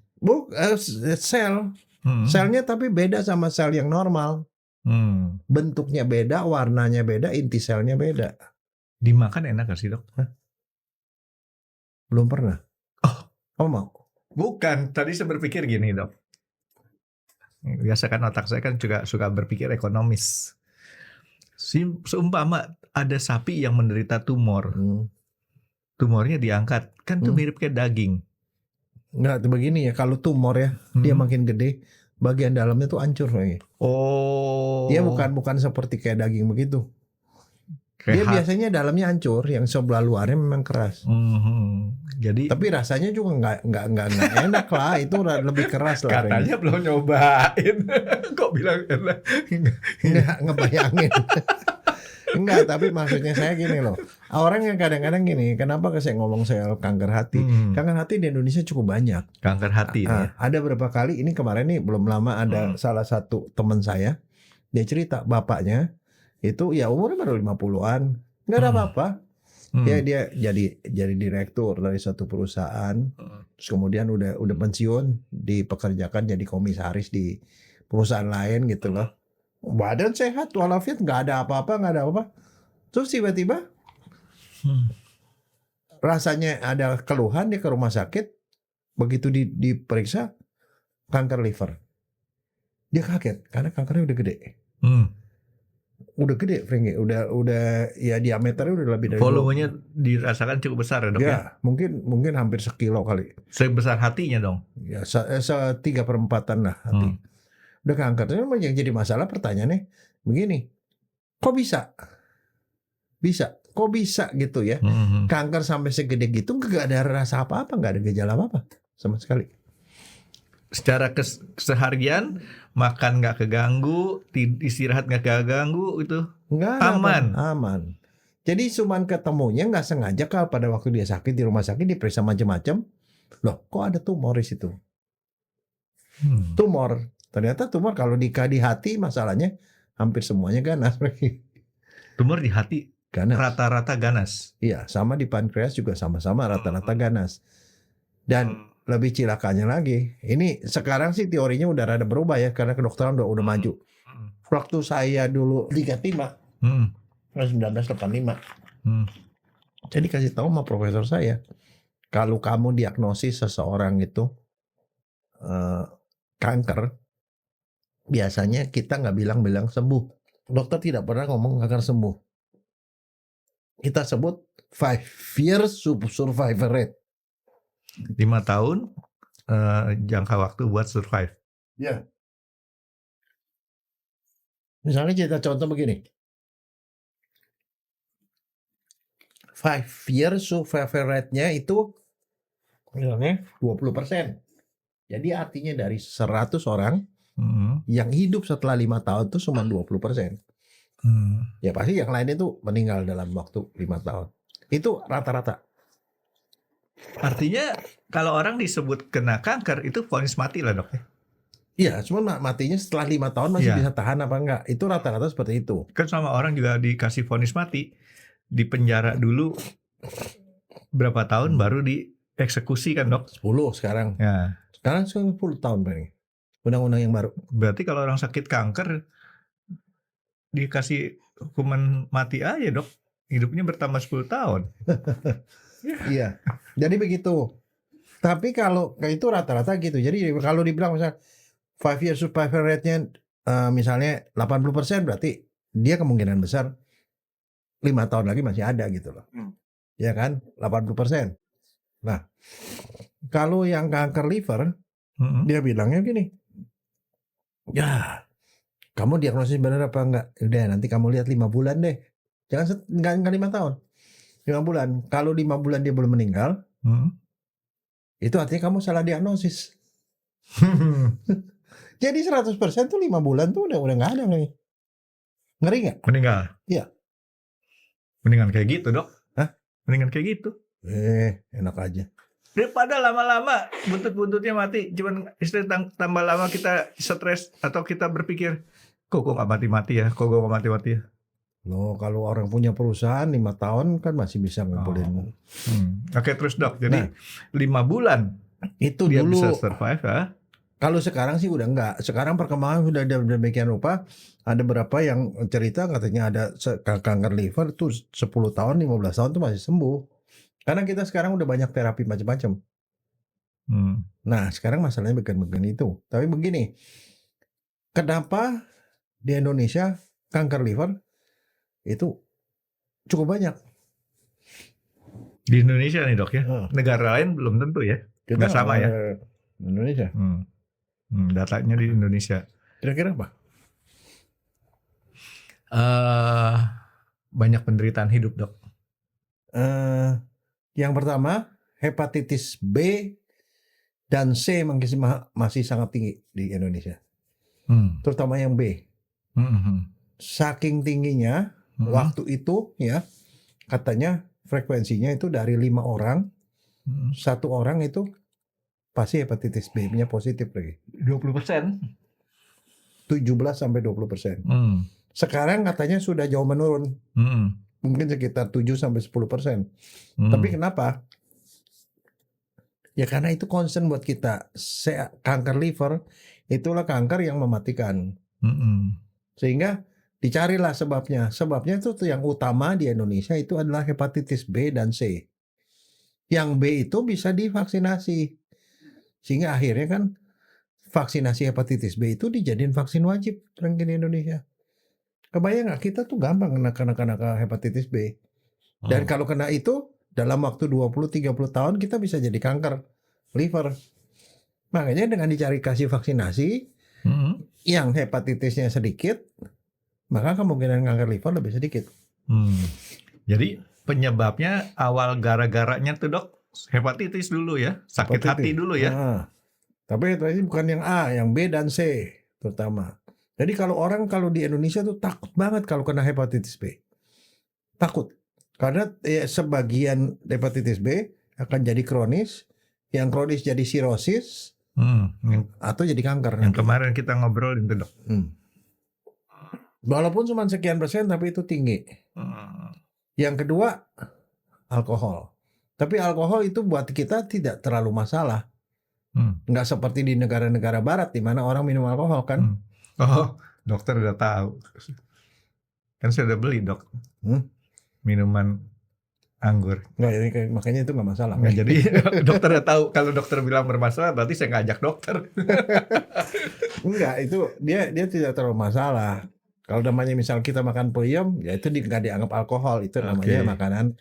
Sel. Selnya tapi beda sama sel yang normal. Bentuknya beda, warnanya beda, inti selnya beda.
Dimakan enak gak sih dok?
Belum pernah.
Oh
mau?
Bukan, tadi saya berpikir gini dok. Biasa kan otak saya kan juga suka berpikir ekonomis. Seumpama ada sapi yang menderita tumor, tumornya diangkat, kan tuh mirip kayak daging.
Enggak, begini ya, kalau tumor ya, dia makin gede, bagian dalamnya tuh hancur lagi.
Oh.
Dia bukan seperti kayak daging begitu. Dia
Kayak
biasanya dalamnya hancur, yang sebelah luarnya memang keras.
Jadi
Tapi rasanya juga nggak enak lah, itu lebih keras lah.
katanya belum nyobain. Kok bilang enak?
Nggak ngebayangin. Enggak, tapi maksudnya saya gini loh. Orang yang kadang-kadang gini, kenapa saya ngomong soal kanker hati? Kanker hati di Indonesia cukup banyak.
Kanker hati ini ya.
Ada berapa kali, ini kemarin nih belum lama ada salah satu teman saya, dia cerita bapaknya itu ya umurnya baru 50-an, nggak ada apa-apa. Dia jadi direktur dari satu perusahaan, terus kemudian udah pensiun, dipekerjakan jadi komisaris di perusahaan lain gitu loh. Badan sehat walafiat, nggak ada apa-apa. Terus tiba-tiba rasanya ada keluhan, dia ke rumah sakit, begitu diperiksa kanker liver. Dia kaget karena kankernya udah gede. Udah gede, Franky. Udah ya diameternya udah lebih dari
volumenya dirasakan cukup besar ya dok ya?
Ya, mungkin hampir sekilo kali.
Sebesar hatinya dong?
Ya, 3/4 lah hati. Udah kanker. Terus yang jadi masalah pertanyaannya begini, kok bisa? Kok bisa gitu ya? Kanker sampai segede gitu gak ada rasa apa-apa, gak ada gejala apa-apa sama sekali.
Secara keseharian makan nggak keganggu, istirahat nggak keganggu, itu
nggak aman. Jadi cuman ketemunya nggak sengaja kalau pada waktu dia sakit di rumah sakit diperiksa macam-macam, loh kok ada tumor di situ? Tumor, ternyata tumor kalau di hati masalahnya hampir semuanya ganas.
Tumor di hati
ganas.
Rata-rata ganas.
Iya, sama di pankreas juga sama-sama rata-rata ganas. Dan lebih cilakanya lagi, ini sekarang sih teorinya udah rada berubah ya, karena kedokteran udah maju. Waktu saya dulu 35, 1985, jadi kasih tahu sama profesor saya, kalau kamu diagnosis seseorang itu kanker, biasanya kita nggak bilang sembuh. Dokter tidak pernah ngomong akan sembuh. Kita sebut 5 years survival rate.
5 tahun jangka waktu buat survive.
Ya. Misalnya kita contoh begini. 5 years survival rate-nya itu misalnya 20%. Jadi artinya dari 100 orang yang hidup setelah 5 tahun itu cuma 20%. Ya pasti yang lain itu meninggal dalam waktu 5 tahun. Itu rata-rata.
Artinya kalau orang disebut kena kanker itu vonis mati lah dok ya?
Iya, cuma matinya setelah 5 tahun masih bisa tahan apa enggak. Itu rata-rata seperti itu.
Kan sama orang juga dikasih vonis mati, di penjara dulu berapa tahun baru dieksekusi kan dok?
10 sekarang.
Ya.
Sekarang 10 tahun paling. Undang-undang yang baru.
Berarti kalau orang sakit kanker dikasih hukuman mati aja dok, hidupnya bertambah 10 tahun.
Iya, jadi begitu. Tapi kalau itu rata-rata gitu. Jadi kalau dibilang misalnya 5 year survival rate-nya misalnya 80%, berarti dia kemungkinan besar 5 tahun lagi masih ada gitu loh. Ya kan? 80%. Nah, kalau yang kanker liver, dia bilangnya gini, ya kamu diagnosis benar apa enggak? Udah nanti kamu lihat 5 bulan deh. Jangan enggak 5 tahun. 5 bulan. Kalau 5 bulan dia belum meninggal, itu artinya kamu salah diagnosis. Jadi 100% tuh 5 bulan tuh udah enggak ada lagi. Ngeri enggak?
Meninggal?
Iya.
Mendingan kayak gitu dok.
Hah?
Mendingan kayak gitu.
Enak aja.
Daripada lama-lama buntut-buntutnya mati, cuman istilah tambah lama kita stres atau kita berpikir, kok nggak mati-mati ya, ya.
Loh, kalau orang punya perusahaan 5 tahun kan masih bisa ngumpulin.
Oke, terus dok, jadi 5 bulan
itu
dia
dulu
bisa survive ya?
Kalau sekarang sih udah enggak. Sekarang perkembangan sudah demikian rupa. Ada berapa yang cerita katanya ada kanker liver tuh 10 tahun, 15 tahun tuh masih sembuh. Karena kita sekarang udah banyak terapi macam-macam. Nah, sekarang masalahnya bukan itu. Tapi begini, kenapa di Indonesia kanker liver itu cukup banyak?
Di Indonesia nih dok ya, negara lain belum tentu ya, nggak sama ya.
Indonesia.
Datanya di Indonesia.
Kira-kira apa?
Banyak penderitaan hidup dok.
Yang pertama, hepatitis B dan C masih sangat tinggi di Indonesia. Terutama yang B. Saking tingginya, waktu itu ya, katanya frekuensinya itu dari 5 orang, 1 orang itu pasti hepatitis B-nya positif lagi.
20%.
17-20%. Sekarang katanya sudah jauh menurun. Mungkin sekitar 7-10%. Tapi kenapa? Ya karena itu concern buat kita. Kanker liver itulah kanker yang mematikan. Sehingga dicarilah sebabnya. Sebabnya itu yang utama di Indonesia itu adalah hepatitis B dan C. Yang B itu bisa divaksinasi. Sehingga akhirnya kan vaksinasi hepatitis B itu dijadiin vaksin wajib di Indonesia. Kebayang nggak, kita tuh gampang kena hepatitis B. Dan kalau kena itu dalam waktu 20-30 tahun kita bisa jadi kanker liver. Makanya dengan kasih vaksinasi yang hepatitisnya sedikit, maka kemungkinan kanker liver lebih sedikit.
Jadi penyebabnya awal gara-garanya tuh dok hepatitis dulu ya, sakit hati dulu ya.
Tapi hepatitis bukan yang A, yang B dan C terutama. Jadi kalau di Indonesia tuh takut banget kalau kena hepatitis B. Takut. Karena sebagian hepatitis B akan jadi kronis, yang kronis jadi sirosis, atau jadi kanker.
Yang kemarin kita ngobrol itu dok.
Walaupun cuma sekian persen tapi itu tinggi. Yang kedua, alkohol. Tapi alkohol itu buat kita tidak terlalu masalah. Nggak seperti di negara-negara barat di mana orang minum alkohol kan.
Oh, dokter udah tahu. Kan saya udah beli dok. Minuman anggur.
Nggak, makanya itu nggak masalah.
Nggak, jadi dokter udah tahu. Kalau dokter bilang bermasalah berarti saya ngajak dokter.
Enggak, itu dia tidak terlalu masalah. Kalau namanya misal kita makan peyem, ya itu nggak dianggap alkohol. Itu namanya makanan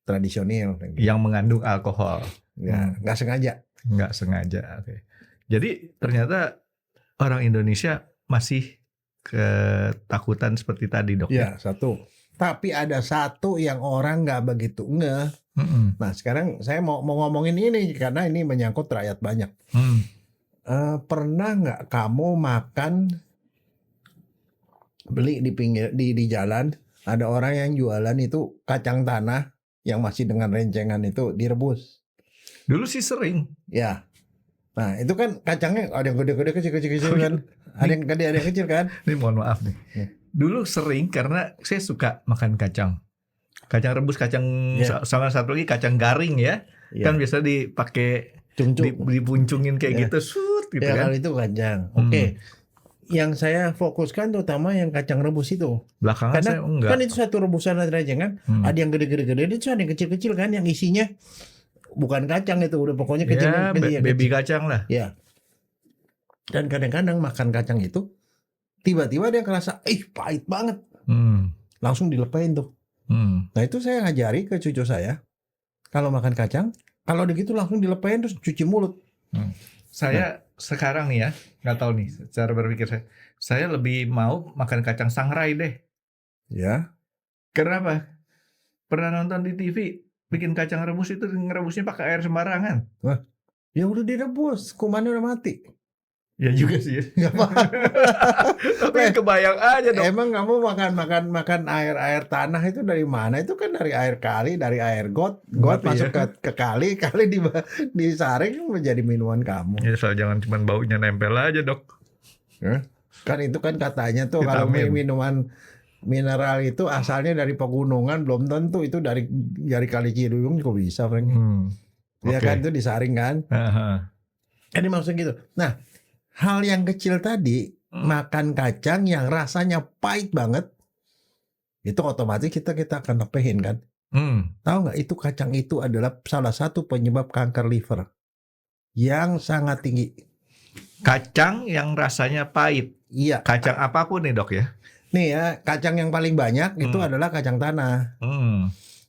tradisional.
Yang mengandung alkohol.
Ya, nggak sengaja.
Nggak sengaja. Jadi ternyata orang Indonesia masih ketakutan seperti tadi dok.
Ya, satu. Tapi ada satu yang orang nggak begitu ngeh. Nah sekarang saya mau ngomongin ini karena ini menyangkut rakyat banyak. Pernah nggak kamu beli di pinggir di jalan, ada orang yang jualan itu kacang tanah yang masih dengan rencengan itu direbus?
Dulu sih sering.
Ya. Nah itu kan kacangnya ada yang gede-gede kecil-kecil kan. Ada yang gede ada yang kecil kan.
Ini mohon maaf nih. Dulu sering karena saya suka makan kacang. Kacang rebus, kacang sama satu lagi kacang garing ya. Kan biasa dipakai dipuncungin kayak gitu, gitu kan.
Kalau itu kacang. Oke. Yang saya fokuskan terutama yang kacang rebus itu.
Belakangan
karena
saya enggak.
Kan itu satu rebusan aja kan. Ada yang gede-gede, itu ada yang kecil-kecil kan yang isinya bukan kacang itu, udah pokoknya kecil.
Ya, baby kacang lah.
Ya. Dan kadang-kadang makan kacang itu tiba-tiba dia ngerasa, pahit banget. Langsung dilepain tuh. Nah itu saya ngajari ke cucu saya, kalau makan kacang, kalau begitu langsung dilepain terus cuci mulut.
Saya sekarang nih ya, nggak tahu nih cara berpikir saya lebih mau makan kacang sangrai deh.
Ya.
Kenapa? Pernah nonton di TV bikin kacang rebus itu ngerebusnya pakai air sembarangan.
Wah, ya udah direbus, kumannya udah mati.
Ya juga sih.
Gak apa-apa.
Tapi kebayang aja dong.
Emang kamu makan air tanah itu dari mana? Itu kan dari air kali, dari air got masuk ke kali disaring menjadi minuman kamu.
Ya soal jangan cuma baunya nempel aja dok.
Kan itu kan katanya tuh kalau minuman mineral itu asalnya dari pegunungan, belum tentu itu dari kali Ciliwung juga bisa, Frank. Ya kan itu disaring kan. Ini maksudnya gitu. Nah, hal yang kecil tadi, makan kacang yang rasanya pahit banget, itu otomatis kita akan lepehin kan. Tahu nggak itu kacang itu adalah salah satu penyebab kanker liver. yang sangat tinggi.
Kacang yang rasanya pahit.
Iya.
Kacang apapun nih dok ya.
Nih ya, kacang yang paling banyak itu adalah kacang tanah.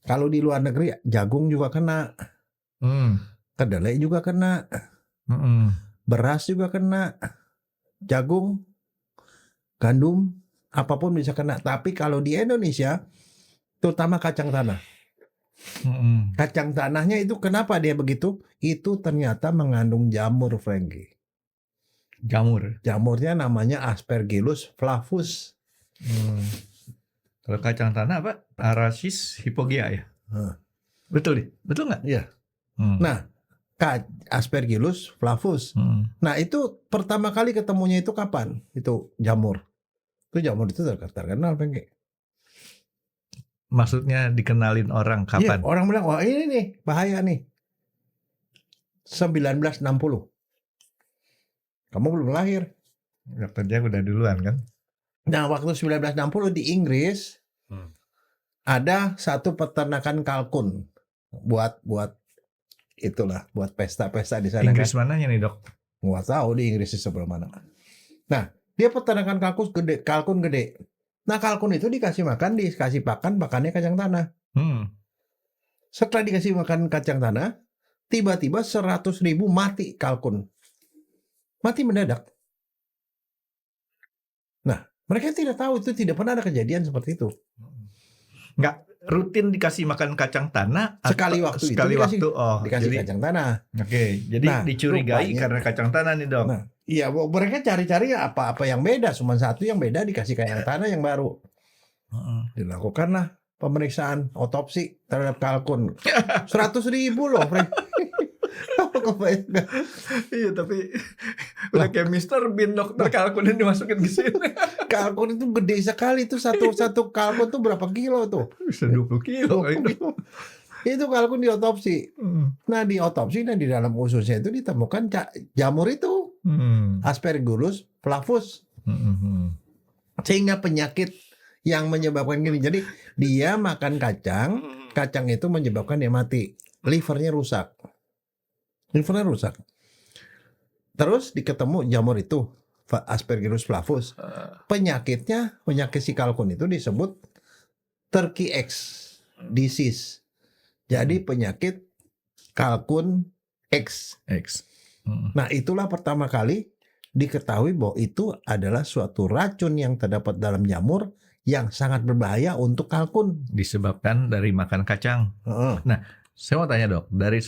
Kalau di luar negeri jagung juga kena, kedelai juga kena, beras juga kena, jagung, gandum, apapun bisa kena. Tapi kalau di Indonesia, terutama kacang tanah. Kacang tanahnya itu kenapa dia begitu? Itu ternyata mengandung jamur, Frankie. Jamurnya namanya Aspergillus flavus.
Kalau kacang tanah apa? Arasis hypogaea ya. Betul nggak?
Iya. Nah, Aspergillus flavus. Nah, itu pertama kali ketemunya itu kapan? Itu jamur. Itu jamur itu terkenal, Frankie.
Maksudnya dikenalin orang kapan?
Iya, orang bilang, wah ini nih bahaya nih. 1960. Kamu belum lahir.
Dokter Jaya udah duluan kan?
Nah, waktu 1960 di Inggris ada satu peternakan kalkun buat itulah, buat pesta-pesta di sana.
Inggris
kan?
mananya nih dok?
Nggak tahu di Inggris sebelah mana. Nah, dia peternakan kalkun gede. Nah, kalkun itu dikasih pakannya kacang tanah. Setelah dikasih makan kacang tanah, tiba-tiba 100.000 mati kalkun. Mati mendadak. Nah, mereka tidak tahu, itu tidak pernah ada kejadian seperti itu.
Nggak rutin dikasih makan kacang tanah?
Sekali waktu dikasih
jadi,
kacang tanah.
Oke, jadi dicurigai karena kacang tanah nih dok.
Nah, iya, mereka cari-cari apa-apa yang beda. Cuma satu yang beda dikasih kacang tanah yang baru. Dilakukanlah pemeriksaan otopsi terhadap kalkun. 100.000 loh, Frank.
Iya, tapi udah kayak Mr. Bean dokter kalkun ini dimasukin ke sini.
Kalkun itu gede sekali tuh, satu kalkun tuh berapa kilo tuh?
Bisa 20 kilo.
Itu kalkun diotopsi. Nah, diotopsi dan di dalam ususnya itu ditemukan jamur itu. Aspergillus flavus. Sehingga penyakit yang menyebabkan gini. Jadi dia makan kacang itu menyebabkan dia mati. Livernya rusak. Terus diketemu jamur itu Aspergillus flavus. Penyakit si kalkun itu disebut Turkey Egg disease. Jadi penyakit kalkun X. Nah, itulah pertama kali diketahui bahwa itu adalah suatu racun yang terdapat dalam jamur yang sangat berbahaya untuk kalkun.
Disebabkan dari makan kacang. Nah, saya mau tanya dok, dari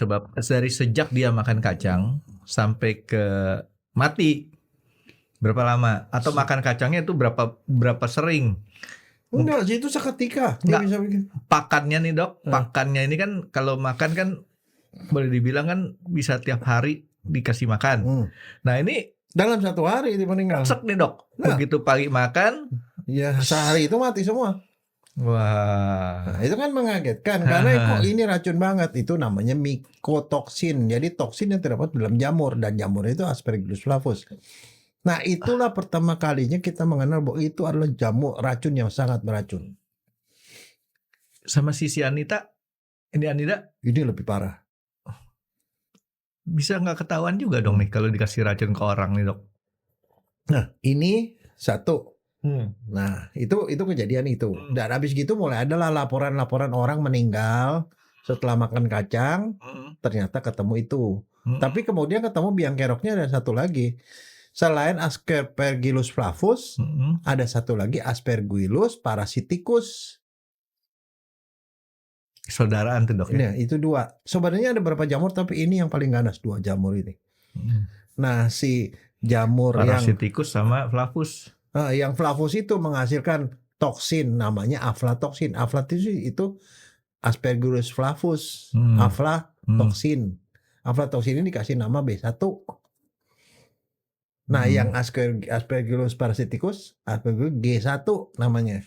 sejak dia makan kacang sampai ke mati berapa lama? Atau makan kacangnya itu berapa sering?
Enggak sih, itu seketika.
Bisa pakannya nih dok, pakannya ini kan kalau makan kan boleh dibilang kan bisa tiap hari dikasih makan. Nah ini
dalam satu hari itu meninggal.
Sek nih dok, begitu pagi makan,
ya sehari itu mati semua.
Wah,
nah, itu kan mengagetkan karena kok ini racun banget. Itu namanya mikotoksin. Jadi toksin yang terdapat dalam jamur, dan jamur itu Aspergillus flavus. Nah, itulah pertama kalinya kita mengenal bahwa itu adalah racun yang sangat beracun.
Sama si Anita, Anida
ini lebih parah.
Bisa nggak ketahuan juga dong nih kalau dikasih racun ke orang nih dok?
Nah, ini satu. Nah, itu kejadian itu. Dan habis gitu mulai adalah laporan-laporan orang meninggal setelah makan kacang, ternyata ketemu itu. Tapi kemudian ketemu biang keroknya ada satu lagi. Selain Aspergillus flavus, ada satu lagi Aspergillus parasiticus.
Saudaraan tuh dok ya?
Nah, itu dua. Sebenarnya ada beberapa jamur, tapi ini yang paling ganas, dua jamur ini. Nah, si jamur
parasiticus sama flavus.
Yang flavus itu menghasilkan toksin namanya aflatoksin. Aflatoksin itu Aspergillus flavus, aflatoksin. Aflatoksin ini dikasih nama B1. Nah, yang Aspergillus parasiticus, Aspergillus G1 namanya.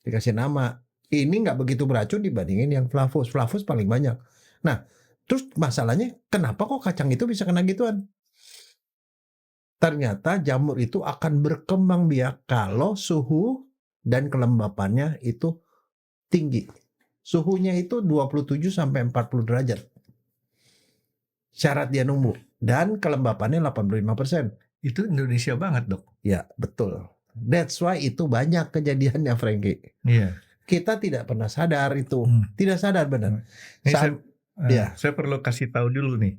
Dikasih nama. Ini nggak begitu beracun dibandingin yang flavus. Flavus paling banyak. Nah, terus masalahnya kenapa kok kacang itu bisa kena gituan? Ternyata jamur itu akan berkembang biak kalau suhu dan kelembapannya itu tinggi. Suhunya itu 27 sampai 40 derajat. Syarat dia numbuh. Dan kelembapannya 85%.
Itu Indonesia banget, Dok.
Ya, betul. That's why itu banyak kejadiannya, Frankie.
Iya.
Kita tidak pernah sadar itu. Tidak sadar benar.
Nih,
Ya.
saya perlu kasih tahu dulu nih.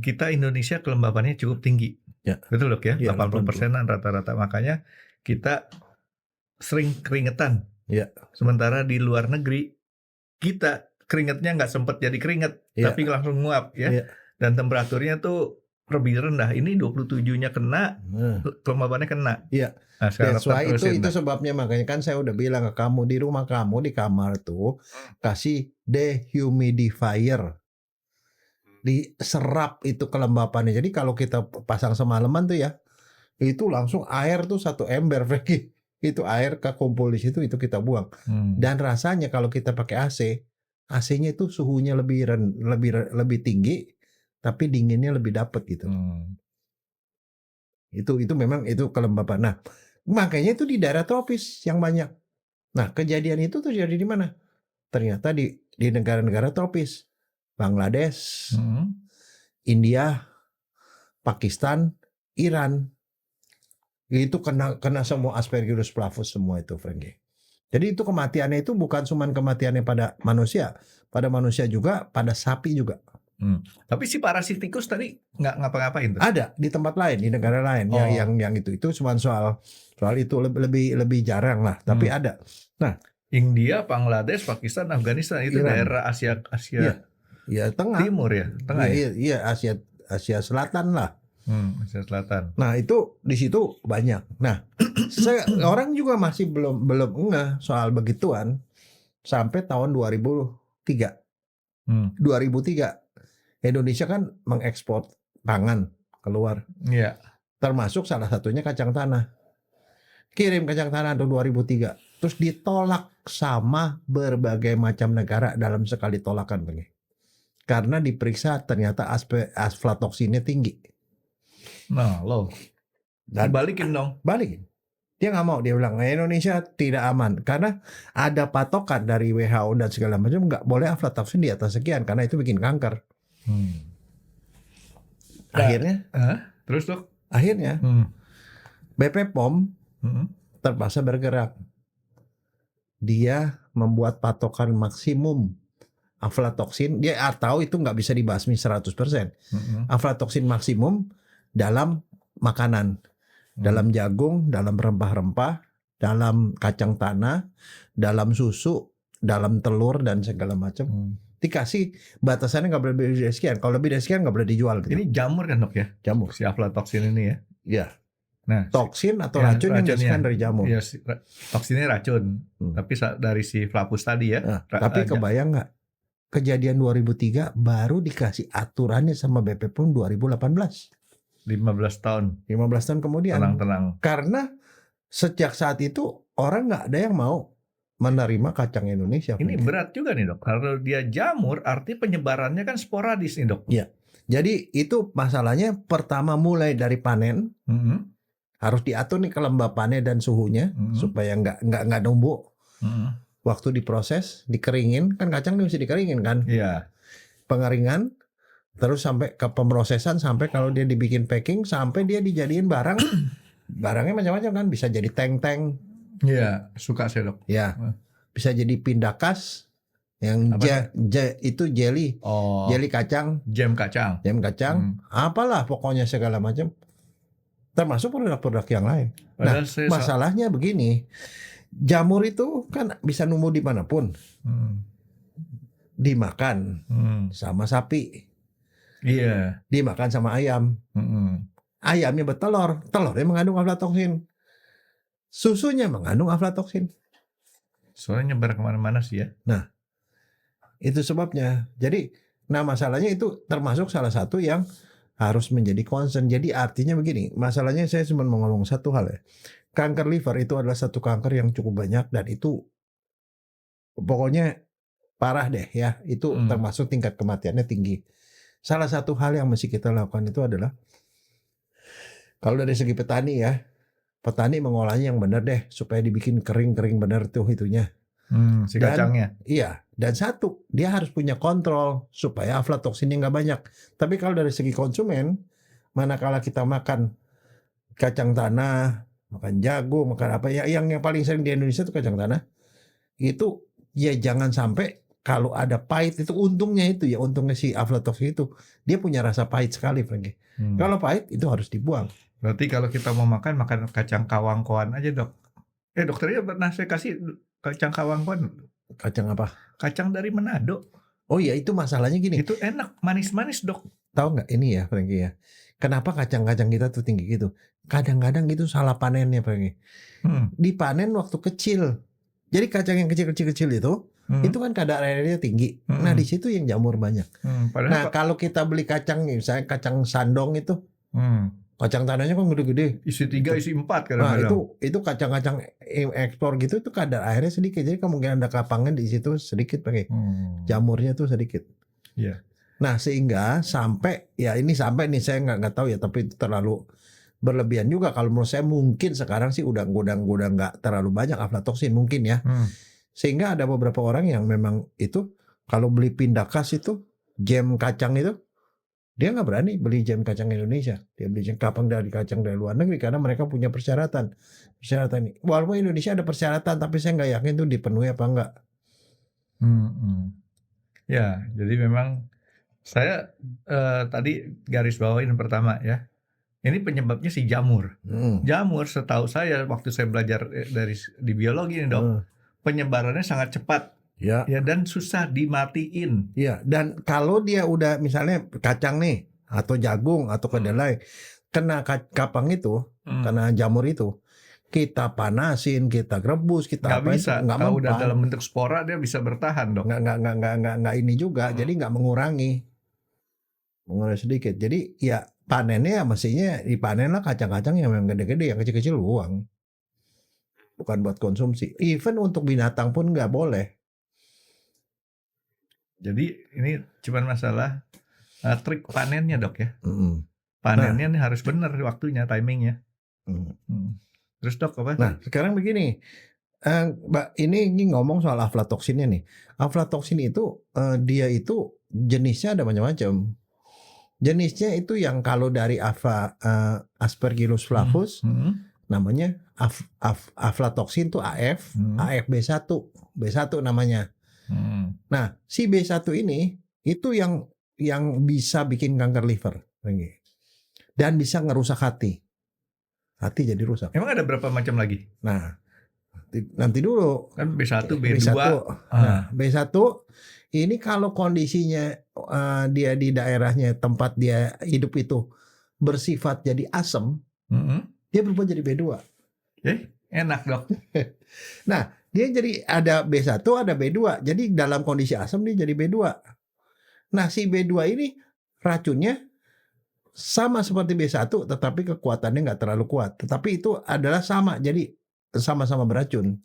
Kita Indonesia kelembapannya cukup tinggi.
Ya.
Betul, Dok ya?
Ya,
80%-an rata-rata. Makanya kita sering keringetan.
Ya.
Sementara di luar negeri kita keringetnya nggak sempat jadi keringet,
Ya.
tapi langsung nguap ya.
Ya.
Dan temperaturnya tuh lebih rendah. Ini 27-nya kena, kelembabannya kena.
Iya.
Nah,
That's why itu sebabnya, makanya kan saya udah bilang ke kamu, di rumah kamu di kamar tuh kasih dehumidifier. Diserap itu kelembapannya. Jadi kalau kita pasang semalaman tuh ya, itu langsung air tuh 1 ember, Frankie. Itu air kekumpul di situ, itu kita buang. Dan rasanya kalau kita pakai AC-nya itu suhunya lebih tinggi, tapi dinginnya lebih dapat gitu. Itu memang itu kelembapan. Nah, makanya itu di daerah tropis yang banyak. Nah, kejadian itu terjadi di mana? Ternyata di negara-negara tropis. Bangladesh, India, Pakistan, Iran. Itu kena semua Aspergillus flavus semua itu, Frankie. Jadi itu kematiannya itu bukan cuma kematiannya pada manusia juga, pada sapi juga.
Tapi si parasit tikus tadi nggak ngapa-ngapain tuh?
Ada di tempat lain, di negara lain yang itu cuma soal itu lebih jarang lah, tapi ada. Nah,
India, Bangladesh, Pakistan, Afghanistan itu Iran. Daerah Asia
ya tengah,
timur ya, tengah
iya Asia Selatan lah.
Asia Selatan.
Nah itu di situ banyak. Nah orang juga masih belum ngeh soal begituan sampai tahun 2003. 2003 Indonesia kan mengekspor pangan keluar.
Iya.
Termasuk salah satunya kacang tanah. Kirim kacang tanah tahun 2003. Terus ditolak sama berbagai macam negara dalam sekali tolakan. Karena diperiksa ternyata aflatoksinnya tinggi.
Nah, dan balikin dong.
Balikin. Dia nggak mau, dia bilang Indonesia tidak aman karena ada patokan dari WHO dan segala macam, nggak boleh aflatoksin di atas sekian karena itu bikin kanker. Akhirnya,
terus dok?
Akhirnya BP POM terpaksa bergerak. Dia membuat patokan maksimum aflatoksin. Dia tahu itu nggak bisa dibasmi 100%. Aflatoksin maksimum dalam makanan. Dalam jagung, dalam rempah-rempah, dalam kacang tanah, dalam susu, dalam telur dan segala macam. Dikasih batasannya nggak boleh lebih dari sekian. Kalau lebih dari sekian nggak boleh dijual. Gitu.
Ini jamur kan dok ya?
Jamur.
Si aflatoksin ini ya?
Iya.
Nah,
toksin atau racun yang dihasilkan dari jamur.
Iya, toksinnya racun. Tapi dari si flavus tadi ya.
Nah, tapi kebayang nggak? Kejadian 2003 baru dikasih aturannya sama BP POM 2018.
15 tahun.
15 tahun kemudian.
Tenang.
Karena sejak saat itu orang nggak ada yang mau menerima kacang Indonesia.
Ini berat juga nih dok. Kalau dia jamur, arti penyebarannya kan sporadis nih dok.
Iya. Jadi itu masalahnya pertama mulai dari panen. Harus diatur nih kelembapannya dan suhunya supaya nggak numbuk. Waktu diproses, dikeringin, kan kacang mesti dikeringin kan?
Iya.
Pengeringan. Terus sampai ke pemrosesan, sampai kalau dia dibikin packing, sampai dia dijadiin barang. Barangnya macam-macam kan, bisa jadi teng-teng.
Iya, suka saya dok.
Ya, bisa jadi pindakas, yang itu jelly, jelly kacang,
jam kacang,
apalah pokoknya segala macam. Termasuk produk-produk yang lain. Nah, masalahnya begini, jamur itu kan bisa numbuh dimanapun, dimakan sama sapi.
Iya.
Dimakan sama ayam. Ayamnya bertelur, telurnya mengandung aflatoksin. Susunya mengandung aflatoksin.
Soalnya nyebar kemana-mana sih ya.
Nah, itu sebabnya. Jadi, masalahnya itu termasuk salah satu yang harus menjadi concern. Jadi artinya begini, masalahnya saya cuma mau ngomong satu hal ya. Kanker liver itu adalah satu kanker yang cukup banyak dan itu pokoknya parah deh ya. Itu termasuk tingkat kematiannya tinggi. Salah satu hal yang mesti kita lakukan itu adalah kalau dari segi petani ya, petani mengolahnya yang benar deh supaya dibikin kering-kering benar tuh itunya.
Si
Dan-
kacangnya.
Iya, dan satu, dia harus punya kontrol supaya aflatoksinnya nggak banyak. Tapi kalau dari segi konsumen, manakala kita makan kacang tanah, makan jagung, makan apa ya, yang paling sering di Indonesia itu kacang tanah, itu ya jangan sampai kalau ada pahit itu untungnya si aflatoksin itu dia punya rasa pahit sekali, Frankie. Kalau pahit itu harus dibuang.
Berarti kalau kita mau makan kacang kawangkoan aja, Dok. Dokternya pernah saya kasih kacang kawangkoan.
Kacang apa?
Kacang dari Manado.
Oh iya, itu masalahnya gini.
Itu enak, manis-manis, Dok.
Tahu nggak ini ya, Frankie ya? Kenapa kacang-kacang kita tuh tinggi gitu? Kadang-kadang itu salah panennya, Frankie. Dipanen waktu kecil. Jadi kacang yang kecil-kecil itu kan kadar airnya tinggi. Nah, di situ yang jamur banyak. Nah, kalau kita beli kacang, misalnya kacang sandong itu, kacang tanahnya kan gede-gede.
Isi 3, isi 4
Nah,
kadang-kadang.
itu kacang-kacang ekspor gitu itu kadar airnya sedikit. Jadi kemungkinan ada kapangan di situ sedikit, pakai jamurnya tuh sedikit.
Iya.
Nah, sehingga sampai nih saya nggak tahu ya, tapi itu terlalu berlebihan juga. Kalau menurut saya mungkin sekarang sih udah nggak terlalu banyak aflatoksin mungkin ya. Sehingga ada beberapa orang yang memang itu kalau beli Pindakas itu jam kacang itu dia nggak berani beli jam kacang Indonesia. Dia beli jam kacang dari luar negeri karena mereka punya persyaratan ini. Walaupun Indonesia ada persyaratan, tapi saya nggak yakin itu dipenuhi apa enggak.
Ya, jadi memang saya tadi garis bawain pertama ya. Ini penyebabnya si jamur. Jamur setahu saya waktu saya belajar di biologi nih, Dok. Penyebarannya sangat cepat. Ya, dan susah dimatiin.
Ya, dan kalau dia udah misalnya kacang nih atau jagung atau kedelai kena kapang itu, kena jamur itu, kita panasin, kita rebus, kita
nggak bisa. Kalau udah dalam bentuk spora dia bisa bertahan, Dok.
Nggak ini juga, jadi nggak mengurangi sedikit. Jadi ya panennya mestinya dipanen lah kacang-kacang yang memang gede-gede, yang kecil-kecil buang. Bukan buat konsumsi. Even untuk binatang pun nggak boleh.
Jadi ini cuma masalah trik panennya, Dok ya. Panennya nih harus benar waktunya, timingnya. Terus, Dok, apa?
Nah, sekarang begini. Mbak, ini ngomong soal aflatoksinnya nih. Aflatoksin itu dia itu jenisnya ada macam-macam. Jenisnya itu yang kalau dari Aspergillus flavus namanya aflatoksin tuh AF, AFB1, B1 namanya. Nah, si B1 ini itu yang bisa bikin kanker liver, dan bisa ngerusak hati jadi rusak.
Emang ada berapa macam lagi?
Nah, nanti dulu
kan B1, B2.
Nah, B1 ini kalau kondisinya dia di daerahnya tempat dia hidup itu bersifat jadi asam, dia berubah jadi B2.
Enak, Dok.
Nah, dia jadi ada B1, ada B2. Jadi dalam kondisi asam dia jadi B2. Nah, si B2 ini racunnya sama seperti B1, tetapi kekuatannya nggak terlalu kuat. Tetapi itu adalah sama, jadi sama-sama beracun.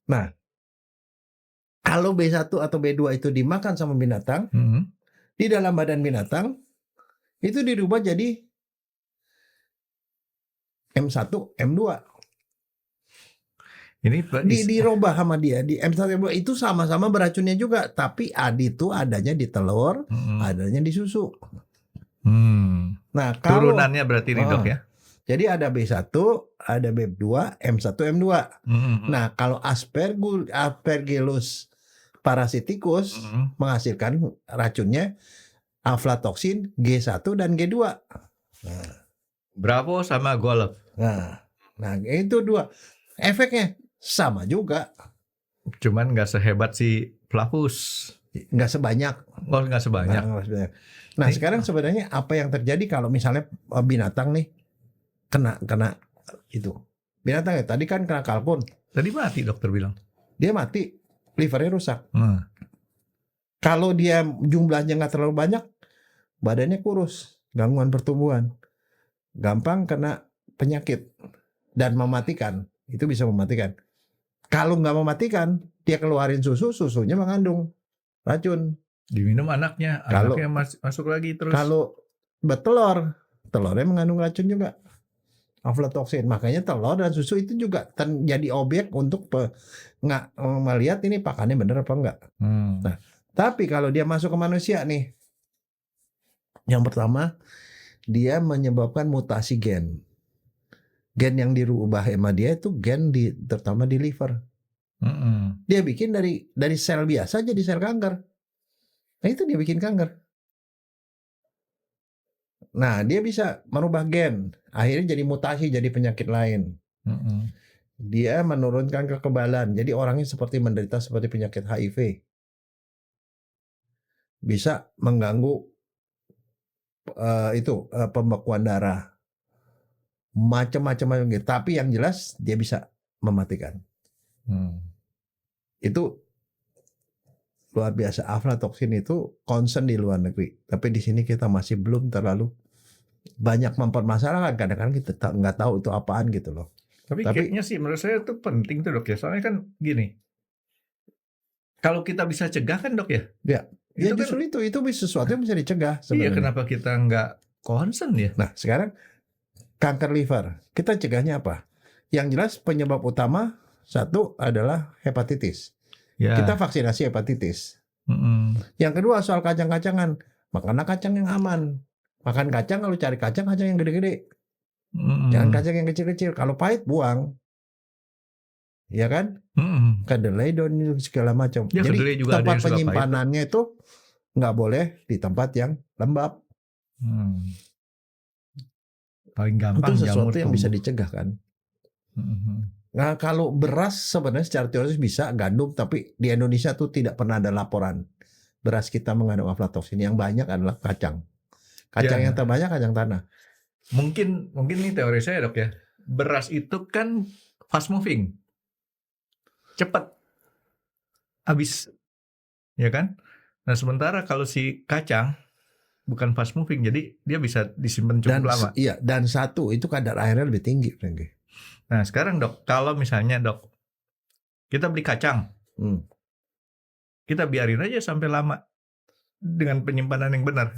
Nah, kalau B1 atau B2 itu dimakan sama binatang, di dalam badan binatang, itu dirubah jadi M1, M2.
Ini
dirubah sama dia di M1, M2 itu sama-sama beracunnya juga, tapi itu adanya di telur, adanya di susu. Nah, kalau
turunannya berarti ini, Dok ya.
Jadi ada B1, ada B2, M1, M2. Nah, kalau Aspergillus parasiticus menghasilkan racunnya aflatoksin G1 dan G2. Nah,
Bravo sama Golf.
Nah, itu dua. Efeknya sama juga.
Cuman nggak sehebat si flavus.
Nggak sebanyak.
Oh, nggak sebanyak.
Nah, sekarang sebenarnya apa yang terjadi kalau misalnya binatang nih kena itu. Binatang ya tadi kan kena kalkun.
Tadi mati, dokter bilang.
Dia mati, livernya rusak. Kalau dia jumlahnya nggak terlalu banyak, badannya kurus, gangguan pertumbuhan, gampang kena penyakit dan mematikan. Itu bisa mematikan. Kalau nggak mematikan, dia keluarin susunya mengandung racun.
Diminum anaknya masuk lagi terus.
Kalau bertelur, telurnya mengandung racun juga. aflatoksin. Makanya telur dan susu itu juga jadi objek untuk melihat ini pakannya benar apa enggak. Nah, tapi kalau dia masuk ke manusia nih, yang pertama dia menyebabkan mutasi gen. Gen yang dirubah sama dia itu gen terutama di liver. Dia bikin dari sel biasa jadi sel kanker. Nah itu dia bikin kanker. Nah dia bisa merubah gen, akhirnya jadi mutasi, jadi penyakit lain. Dia menurunkan kekebalan, jadi orangnya seperti menderita seperti penyakit HIV. Bisa mengganggu pembekuan darah, macam-macam gitu. Tapi yang jelas dia bisa mematikan. Itu luar biasa. Aflatoksin itu concern di luar negeri, tapi di sini kita masih belum terlalu banyak mempermasalahkan. Kadang-kadang kita nggak tahu itu apaan gitu loh.
Tapi kayaknya sih menurut saya itu penting tuh dok ya. Soalnya kan gini, kalau kita bisa cegah kan dok ya.
Ya
itu
justru
kan,
itu sesuatu yang bisa dicegah sebenarnya.
Iya, kenapa kita nggak concern ya?
Nah sekarang kanker liver kita cegahnya apa? Yang jelas penyebab utama satu adalah hepatitis. Ya. Kita vaksinasi hepatitis. Yang kedua soal kacang-kacangan, makanlah kacang yang aman. Makan kacang, kalau cari kacang yang gede-gede. Jangan kacang yang kecil-kecil. Kalau pahit buang, ya kan? Kedelai, daun segala macam.
Ya,
jadi
juga
tempat penyimpanannya itu nggak boleh di tempat yang lembab.
Paling gampang
itu sesuatu yang bisa dicegah kan. Nah kalau beras sebenarnya secara teoritis bisa, gandum, tapi di Indonesia tuh tidak pernah ada laporan beras kita mengandung aflatoksin. Yang banyak adalah kacang. Kacang yang terbanyak kacang tanah.
Mungkin ini teori saya dok ya. Beras itu kan fast moving, cepat habis, ya kan? Nah sementara kalau si kacang bukan fast moving, jadi dia bisa disimpan cukup lama.
Iya, dan satu itu kadar airnya lebih tinggi.
Nah sekarang dok, kalau misalnya dok kita beli kacang, kita biarin aja sampai lama dengan penyimpanan yang benar.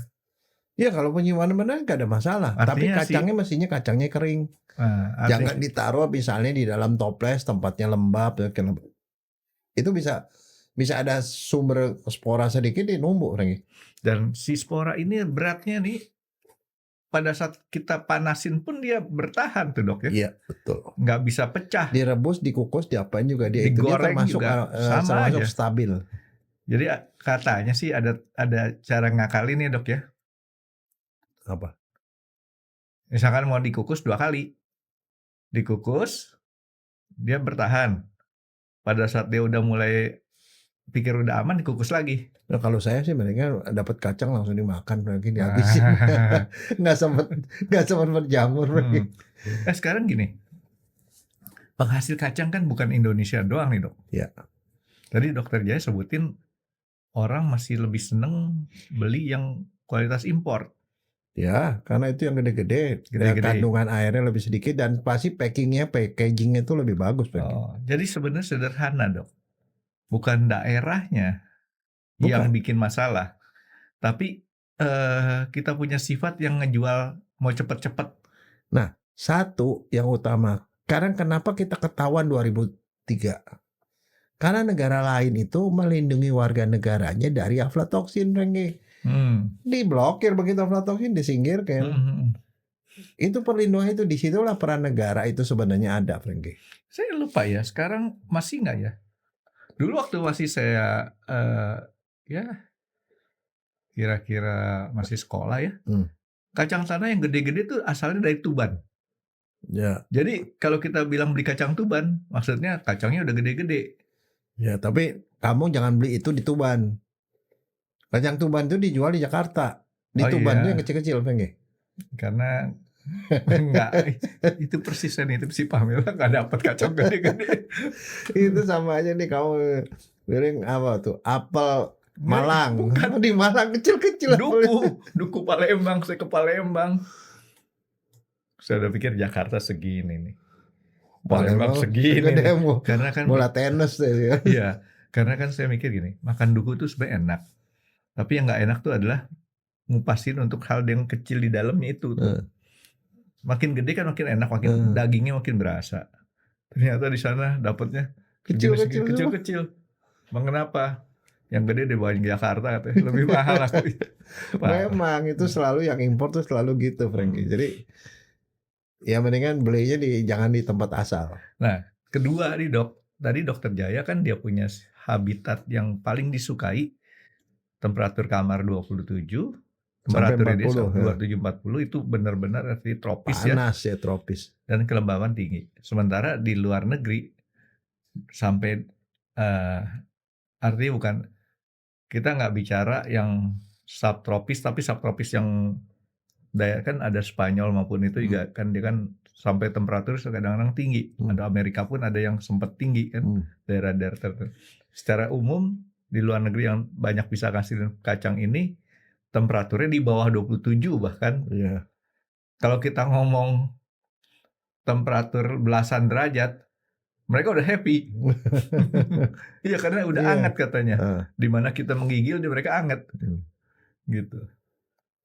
Ya kalau penyimpanan benar nggak ada masalah. Artinya tapi kacangnya mestinya kacangnya kering. Jangan ditaruh misalnya di dalam toples tempatnya lembab. Itu bisa ada sumber spora sedikit di numbuk.
Dan si spora ini beratnya nih pada saat kita panasin pun dia bertahan tuh dok ya.
Iya betul.
Nggak bisa pecah.
Direbus, dikukus, diapain juga dia.
Digoreng
itu dia termasuk stabil.
Jadi katanya sih ada cara ngakalin nih dok ya.
Apa?
Misalkan mau dikukus 2 kali. Dikukus, dia bertahan. Pada saat dia udah mulai pikir udah aman, dikukus lagi.
Nah, kalau saya sih mereka dapat kacang langsung dimakan, lagi dihabisin. nggak sempat berjamur.
Nah sekarang gini, penghasil kacang kan bukan Indonesia doang nih dok.
Ya.
Tadi dokter Jaya sebutin orang masih lebih seneng beli yang kualitas impor.
Ya, karena itu yang gede-gede. Kandungan airnya lebih sedikit dan pasti packagingnya itu lebih bagus.
Jadi sebenarnya sederhana dok, bukan daerahnya yang bikin masalah, tapi kita punya sifat yang ngejual mau cepet-cepet.
Nah, satu yang utama, sekarang kenapa kita ketahuan 2003? Karena negara lain itu melindungi warga negaranya dari aflatoksin, diblokir begitu aflatoksin, disingkirkan. Itu perlindungan itu, disitulah peran negara itu sebenarnya ada, Franky.
Saya lupa ya, sekarang masih nggak ya? Dulu waktu masih saya ya kira-kira masih sekolah ya, kacang tanah yang gede-gede tuh asalnya dari Tuban.
Ya.
Jadi kalau kita bilang beli kacang Tuban, maksudnya kacangnya udah gede-gede.
Ya, tapi kamu jangan beli itu di Tuban. Kacang Tuban itu dijual di Jakarta. Di Tuban itu yang kecil-kecil, Franky.
Karena enggak, itu persisnya itu si Pamela nggak dapat kacang gede-gede.
Itu sama aja nih kamu beli apa tuh, apel Malang.
Bukan.
Di Malang kecil-kecil.
Duku Palembang, saya ke Palembang. Saya udah pikir Jakarta segini nih. Palembang segini.
Karena kan bola tenis ya.
Iya, karena kan saya mikir gini, makan duku tuh sebenarnya enak. Tapi yang nggak enak tuh adalah ngupasin untuk hal yang kecil di dalamnya itu. makin gede kan makin enak, makin dagingnya makin berasa. Ternyata di sana dapatnya kecil-kecil. Kenapa? Yang gede dibawa ke Jakarta katanya, lebih mahal aku.
Memang itu selalu yang impor tuh selalu gitu, Frankie. Jadi ya mendingan belinya jangan di tempat asal.
Nah, kedua nih Dok, tadi Dokter Jaya kan dia punya habitat yang paling disukai, temperatur kamar 27, temperatur
Sampai
dia
40,
27-40 itu benar-benar arti tropis ya.
Panas ya tropis.
Dan kelembaban tinggi. Sementara di luar negeri sampai artinya bukan, kita nggak bicara yang subtropis, tapi subtropis yang kan ada Spanyol maupun itu juga kan dia kan sampai temperatur kadang-kadang tinggi. Ada Amerika pun ada yang sempat tinggi kan, daerah-daerah tertentu. Secara umum di luar negeri yang banyak bisa kasih kacang ini temperaturnya di bawah 27 bahkan.
Iya.
Kalau kita ngomong temperatur belasan derajat, mereka udah happy. Iya, karena udah hangat katanya. Dimana kita menggigil, di mereka hangat. Gitu.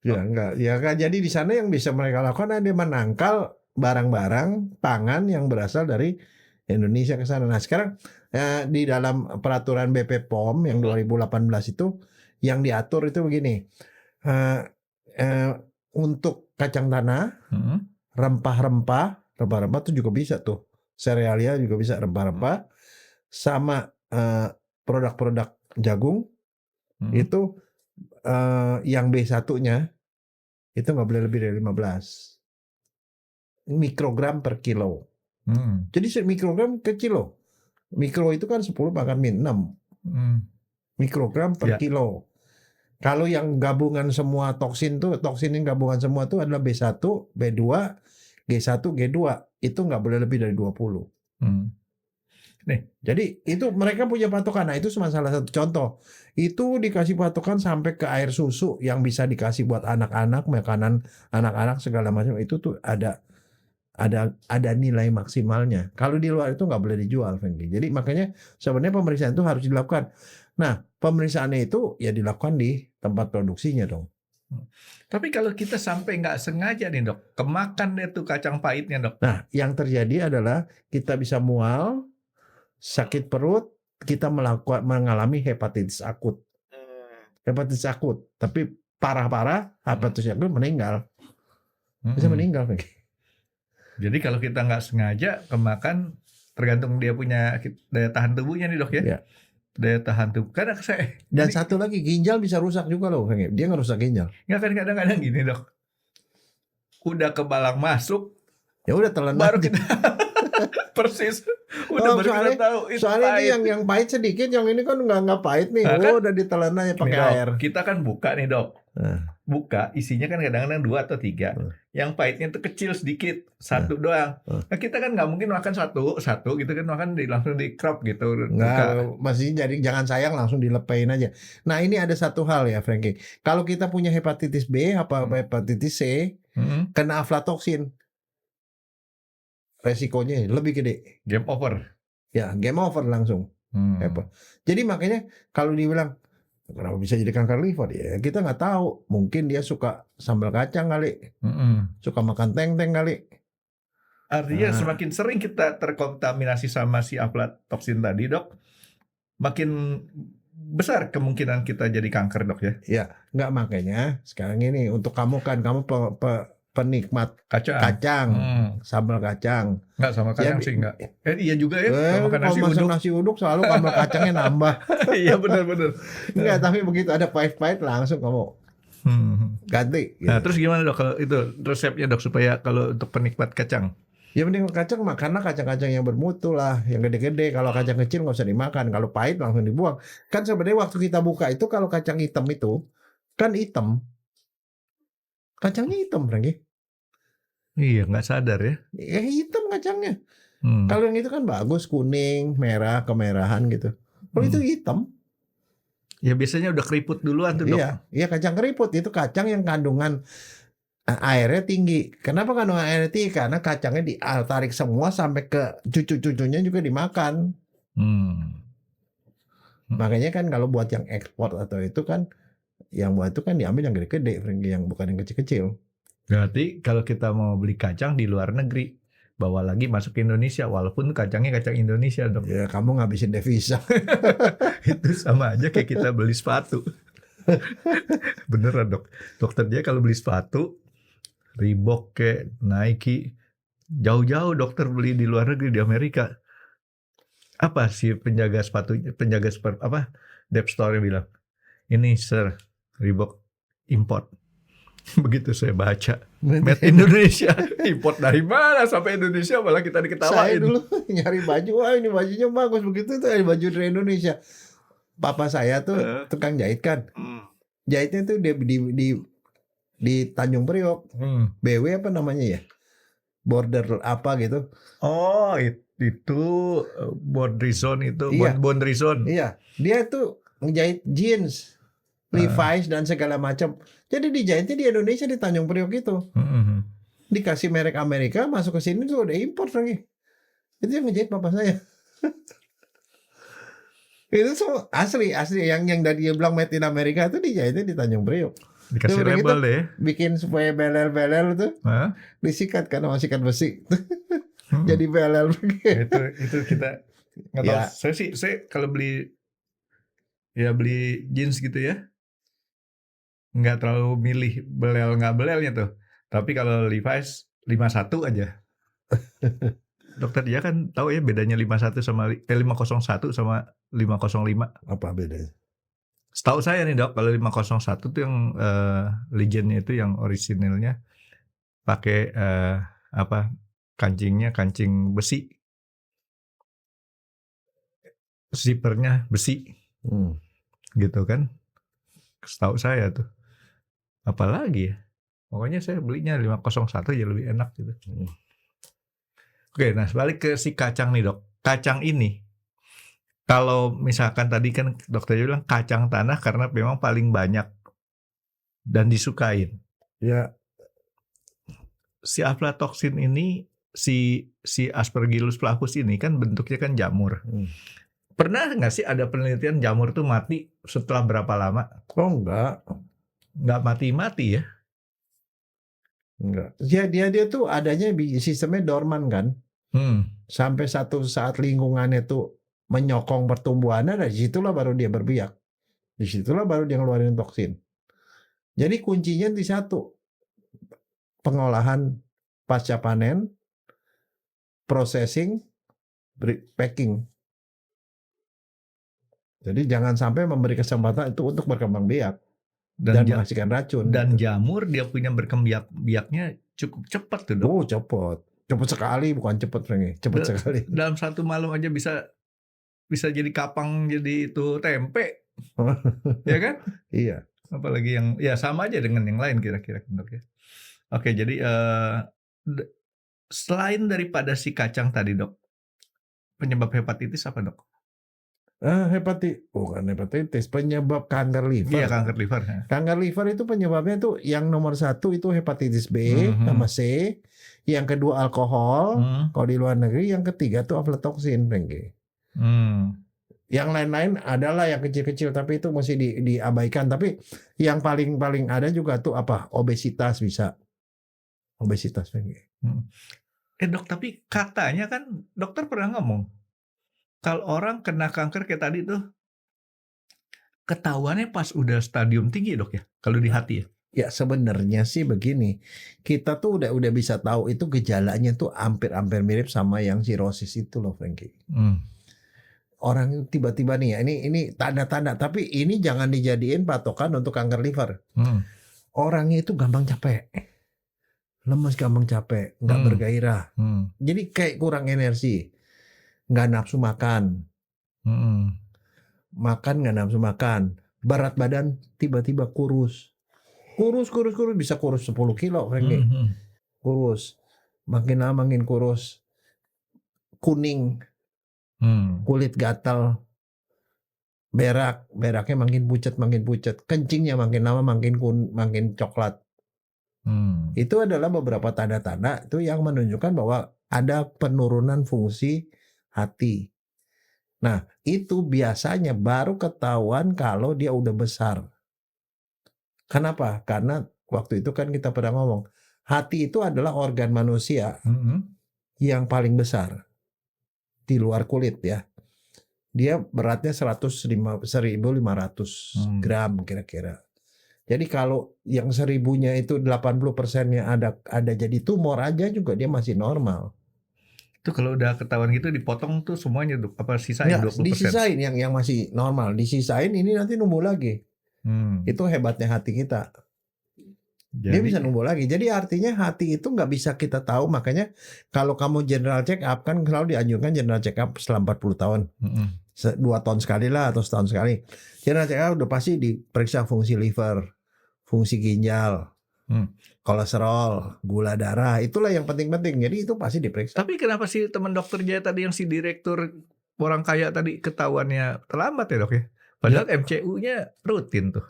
Ya enggak. Ya kan, jadi di sana yang bisa mereka lakukan ada menangkal barang-barang pangan yang berasal dari Indonesia ke sana. Nah, sekarang di dalam peraturan BP POM yang 2018 itu yang diatur itu begini. Untuk kacang tanah, rempah-rempah itu juga bisa tuh. Serealia juga bisa rempah-rempah, sama produk-produk jagung itu yang B1-nya itu nggak boleh lebih dari 15 mikrogram per kilo. Jadi mikrogram ke kilo. Mikro itu kan 10 pangkat min 6 mikrogram per kilo. Kalau yang gabungan semua toksin yang gabungan semua tuh adalah B1, B2, G1, G2. Itu nggak boleh lebih dari 20. Nih, jadi itu mereka punya patokan. Nah, itu cuma salah satu contoh. Itu dikasih patokan sampai ke air susu yang bisa dikasih buat anak-anak, makanan anak-anak segala macam, itu tuh ada nilai maksimalnya. Kalau di luar itu nggak boleh dijual, Frankie. Jadi makanya sebenarnya pemeriksaan itu harus dilakukan. Nah, pemeriksaannya itu ya dilakukan di tempat produksinya dong.
Tapi kalau kita sampai nggak sengaja nih Dok, kemakan deh tuh kacang pahitnya Dok.
Nah, yang terjadi adalah kita bisa mual, sakit perut, kita mengalami hepatitis akut. Hepatitis akut, tapi parah-parah hepatitis akut meninggal. Bisa meninggal.
Jadi kalau kita nggak sengaja kemakan, tergantung dia punya daya tahan tubuhnya nih Dok ya.
Ya.
Daya tahan tubuh.
Dan satu lagi, ginjal bisa rusak juga loh. Dia nggak rusak ginjal.
Nggak, kan kadang-kadang gini Dok. Udah kebalang masuk,
ya udah telan
baru
aja.
Kita persis. Baru kita tahu itu
soalnya
pahit.
Ini yang pahit sedikit, yang ini kan nggak pahit nih.
Nah, kan,
udah ditelan aja pakai air.
Kita kan buka nih Dok. Buka, isinya kan kadang-kadang 2 atau 3. Yang pahitnya itu kecil sedikit, 1 doang. Nah, kita kan nggak mungkin makan satu gitu kan, makan langsung di crop gitu.
Nggak, masih jadi jangan sayang langsung dilepain aja. Nah, ini ada satu hal ya, Frankie. Kalau kita punya hepatitis B hepatitis C, kena aflatoksin, resikonya lebih gede.
Game over.
Ya, game over langsung. Jadi makanya kalau dibilang kenapa bisa jadi kanker liver, ya kita nggak tahu. Mungkin dia suka sambal kacang kali, suka makan teng-teng kali.
Artinya semakin sering kita terkontaminasi sama si aflatoksin tadi Dok, makin besar kemungkinan kita jadi kanker Dok ya.
Ya, nggak, makanya sekarang ini untuk kamu kan, kamu penikmat kacang, sambal kacang.
Nggak, sama kacang sih nggak. Iya juga ya.
Kalau masak nasi uduk selalu sambal kacangnya nambah.
Iya benar-benar.
Enggak, tapi begitu ada pahit-pahit langsung kamu ganti.
Gitu. Nah, terus gimana Dok kalau itu resepnya Dok supaya kalau untuk penikmat kacang?
Ya mending kacang karena kacang-kacang yang bermutu lah, yang gede-gede. Kalau kacang kecil nggak usah dimakan. Kalau pahit langsung dibuang. Kan sebenarnya waktu kita buka itu kalau kacang hitam itu kan hitam. Kacangnya hitam, Frankie.
Iya, nggak sadar ya.
Ya hitam kacangnya. Kalau yang itu kan bagus, kuning, merah, kemerahan gitu. Kalau itu hitam.
Ya biasanya udah keriput duluan tuh Dok.
Iya, kacang keriput itu kacang yang kandungan airnya tinggi. Kenapa kandungan airnya tinggi? Karena kacangnya ditarik semua sampai ke cucu-cucunya juga dimakan. Makanya kan kalau buat yang ekspor atau itu kan, yang buat itu kan diambil yang gede-gede, yang bukan yang kecil-kecil.
Berarti kalau kita mau beli kacang di luar negeri, bawa lagi masuk ke Indonesia, walaupun kacangnya kacang Indonesia dok.
Ya kamu ngabisin devisa.
Itu sama aja kayak kita beli sepatu. Beneran dok. Dokter dia kalau beli sepatu, Reebok kayak Nike, jauh-jauh dokter beli di luar negeri di Amerika. Apa sih penjaga sepatunya, Dep Store bilang, ini sir, Reebok import. Begitu saya baca, made Indonesia, import dari mana sampai Indonesia malah kita diketawain.
Saya dulu nyari baju, wah ini bajunya bagus begitu tuh baju dari Indonesia. Papa saya tuh tukang jahit kan, jahitnya tuh di Tanjung Priok, BW apa namanya ya, border apa gitu.
Oh itu Bondrison itu,
Iya.
Bondrison.
Iya, dia tuh ngejahit jeans, Levi's dan segala macam. Jadi dijahitnya di Indonesia di Tanjung Priok itu. Dikasih merek Amerika, masuk ke sini tuh udah import lagi. Itu yang ngejahit papa saya. Itu semua asli yang dari dia bilang made in Amerika itu dijahitnya di Tanjung Priok.
Dikasih
Udah
label
gitu,
deh.
bikin supaya belel-belel tuh disikat karena masih sikat besi. Jadi belel.
Itu kita nggak tahu.
Ya.
Saya kalau beli jeans gitu ya, nggak terlalu milih belel nggak belelnya tuh. Tapi kalau Levi's 51 aja. Dokter dia kan tahu ya bedanya 501 sama 501 sama 505.
Apa bedanya?
Setahu saya nih dok, kalau 501 tuh yang legendnya itu yang orisinilnya pakai kancingnya kancing besi, zippernya besi, gitu kan? Setahu saya tuh. Apalagi ya? Pokoknya saya belinya 501 aja lebih enak gitu. Oke, nah balik ke si kacang nih dok. Kacang ini, kalau misalkan tadi kan dokter bilang kacang tanah karena memang paling banyak dan disukain.
Ya.
Si aflatoksin ini, si Aspergillus flavus ini kan bentuknya kan jamur. Pernah nggak sih ada penelitian jamur tuh mati setelah berapa lama?
Oh enggak.
Nggak mati-mati ya?
Enggak. Dia tuh adanya sistemnya dorman kan. Sampai satu saat lingkungannya tuh menyokong pertumbuhannya, dari situlah baru dia berbiak. Disitulah baru dia ngeluarin toksin. Jadi kuncinya di satu, pengolahan pasca panen, processing, packing. Jadi jangan sampai memberi kesempatan itu untuk berkembang biak dan menghasilkan racun.
Dan jamur dia punya berkembang biaknya cukup cepat tuh dok.
Oh cepat. Cepat sekali, bukan cepat cepat sekali.
Dalam satu malam aja bisa jadi kapang, jadi itu tempe. Ya kan?
Iya.
Apalagi yang ya sama aja dengan yang lain kira-kira dok ya. Oke, jadi selain daripada si kacang tadi dok, penyebab hepatitis apa dok?
Bukan hepatitis, penyebab kanker liver.
Iya, kanker liver.
Kanker liver itu penyebabnya tuh yang nomor 1 itu hepatitis B sama C, yang kedua alkohol, kalau di luar negeri, yang ketiga tuh aflatoksin, Yang lain-lain adalah yang kecil-kecil, tapi itu mesti diabaikan. Tapi yang paling ada juga tuh apa? Obesitas bisa. Obesitas,
Dok, tapi katanya kan dokter pernah ngomong, kalau orang kena kanker kayak tadi tuh, ketahuannya pas udah stadium tinggi dok ya, kalau di hati ya?
Ya sebenarnya sih begini, kita tuh udah bisa tahu itu gejalanya tuh hampir mirip sama yang sirosis itu loh, Frankie. Orang tiba-tiba nih ya, ini tanda-tanda, tapi ini jangan dijadiin patokan untuk kanker liver. Orangnya itu gampang capek, lemes, gampang capek, nggak bergairah, jadi kayak kurang energi, nggak nafsu makan, nggak nafsu makan, berat badan tiba-tiba kurus, bisa kurus 10 kilo, Frankie. Kurus, makin lama makin kurus, kuning, kulit gatal, beraknya makin pucat, kencingnya makin lama makin coklat. Itu adalah beberapa tanda-tanda itu yang menunjukkan bahwa ada penurunan fungsi hati. Nah, itu biasanya baru ketahuan kalau dia udah besar. Kenapa? Karena waktu itu kan kita pernah ngomong, hati itu adalah organ manusia yang paling besar di luar kulit ya. Dia beratnya 1.500 gram kira-kira. Jadi kalau yang 1000-nya itu 80%-nya ada jadi tumor aja juga dia masih normal.
Itu kalau udah ketahuan gitu dipotong tuh semuanya, Dok? Apa sisain 20%?
Disisain yang masih normal, disisain ini nanti numbuh lagi. Itu hebatnya hati kita. Dia bisa numbuh lagi. Jadi artinya hati itu nggak bisa kita tahu. Makanya kalau kamu general check up kan selalu dianjurkan general check up setelah 40 tahun. 2 tahun sekali lah atau setahun sekali. General check up udah pasti diperiksa fungsi liver, fungsi ginjal, kolesterol, gula darah. Itulah yang penting-penting. Jadi itu pasti diperiksa.
Tapi kenapa sih teman dokter Jaya tadi yang si direktur orang kaya tadi ketahuannya terlambat ya, Dok ya? Padahal MCU-nya rutin tuh.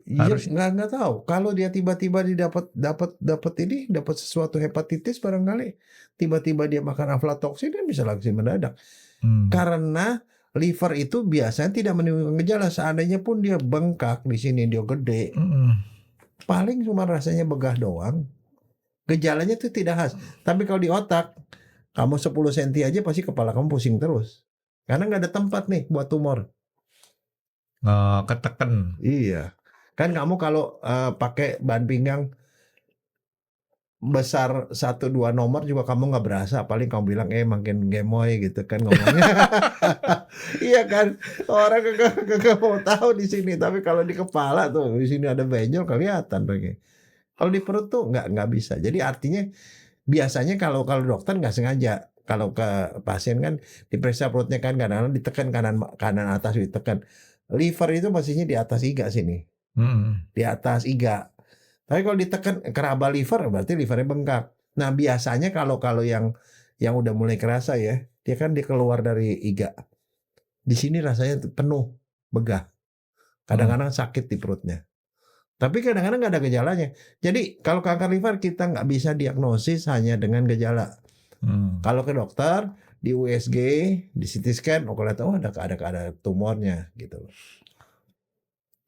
Iya, nggak tahu. Kalau dia tiba-tiba dapat sesuatu hepatitis barangkali, tiba-tiba dia makan aflatoksin kan bisa langsung mendadak. Karena liver itu biasanya tidak menimbulkan gejala. Seandainya pun dia bengkak di sini, dia gede, paling cuma rasanya begah doang. Gejalanya itu tidak khas. Tapi kalau di otak, kamu 10 cm aja pasti kepala kamu pusing terus. Karena nggak ada tempat nih buat tumor.
Keteken.
Iya. Kan kamu kalau pakai ban pinggang besar 1-2 nomor juga kamu nggak berasa, paling kamu bilang makin gemoy gitu kan ngomongnya. Iya kan, orang kagak mau tahu di sini, tapi kalau di kepala tuh di sini ada benjol kelihatan pakai. Kalau di perut tuh nggak bisa. Jadi artinya biasanya kalau dokter nggak sengaja, kalau ke pasien kan diperiksa perutnya kan kadang-kadang ditekan kanan atas ditekan. Liver itu pastinya di atas iga sini. Di atas iga. Tapi kalau ditekan keraba liver berarti livernya bengkak. Nah biasanya kalau yang udah mulai kerasa ya, dia keluar dari iga. Di sini rasanya penuh, begah. Kadang-kadang sakit di perutnya. Tapi kadang-kadang nggak ada gejalanya. Jadi kalau kanker liver kita nggak bisa diagnosis hanya dengan gejala. Kalau ke dokter di USG, di CT scan, ada tumornya gitu.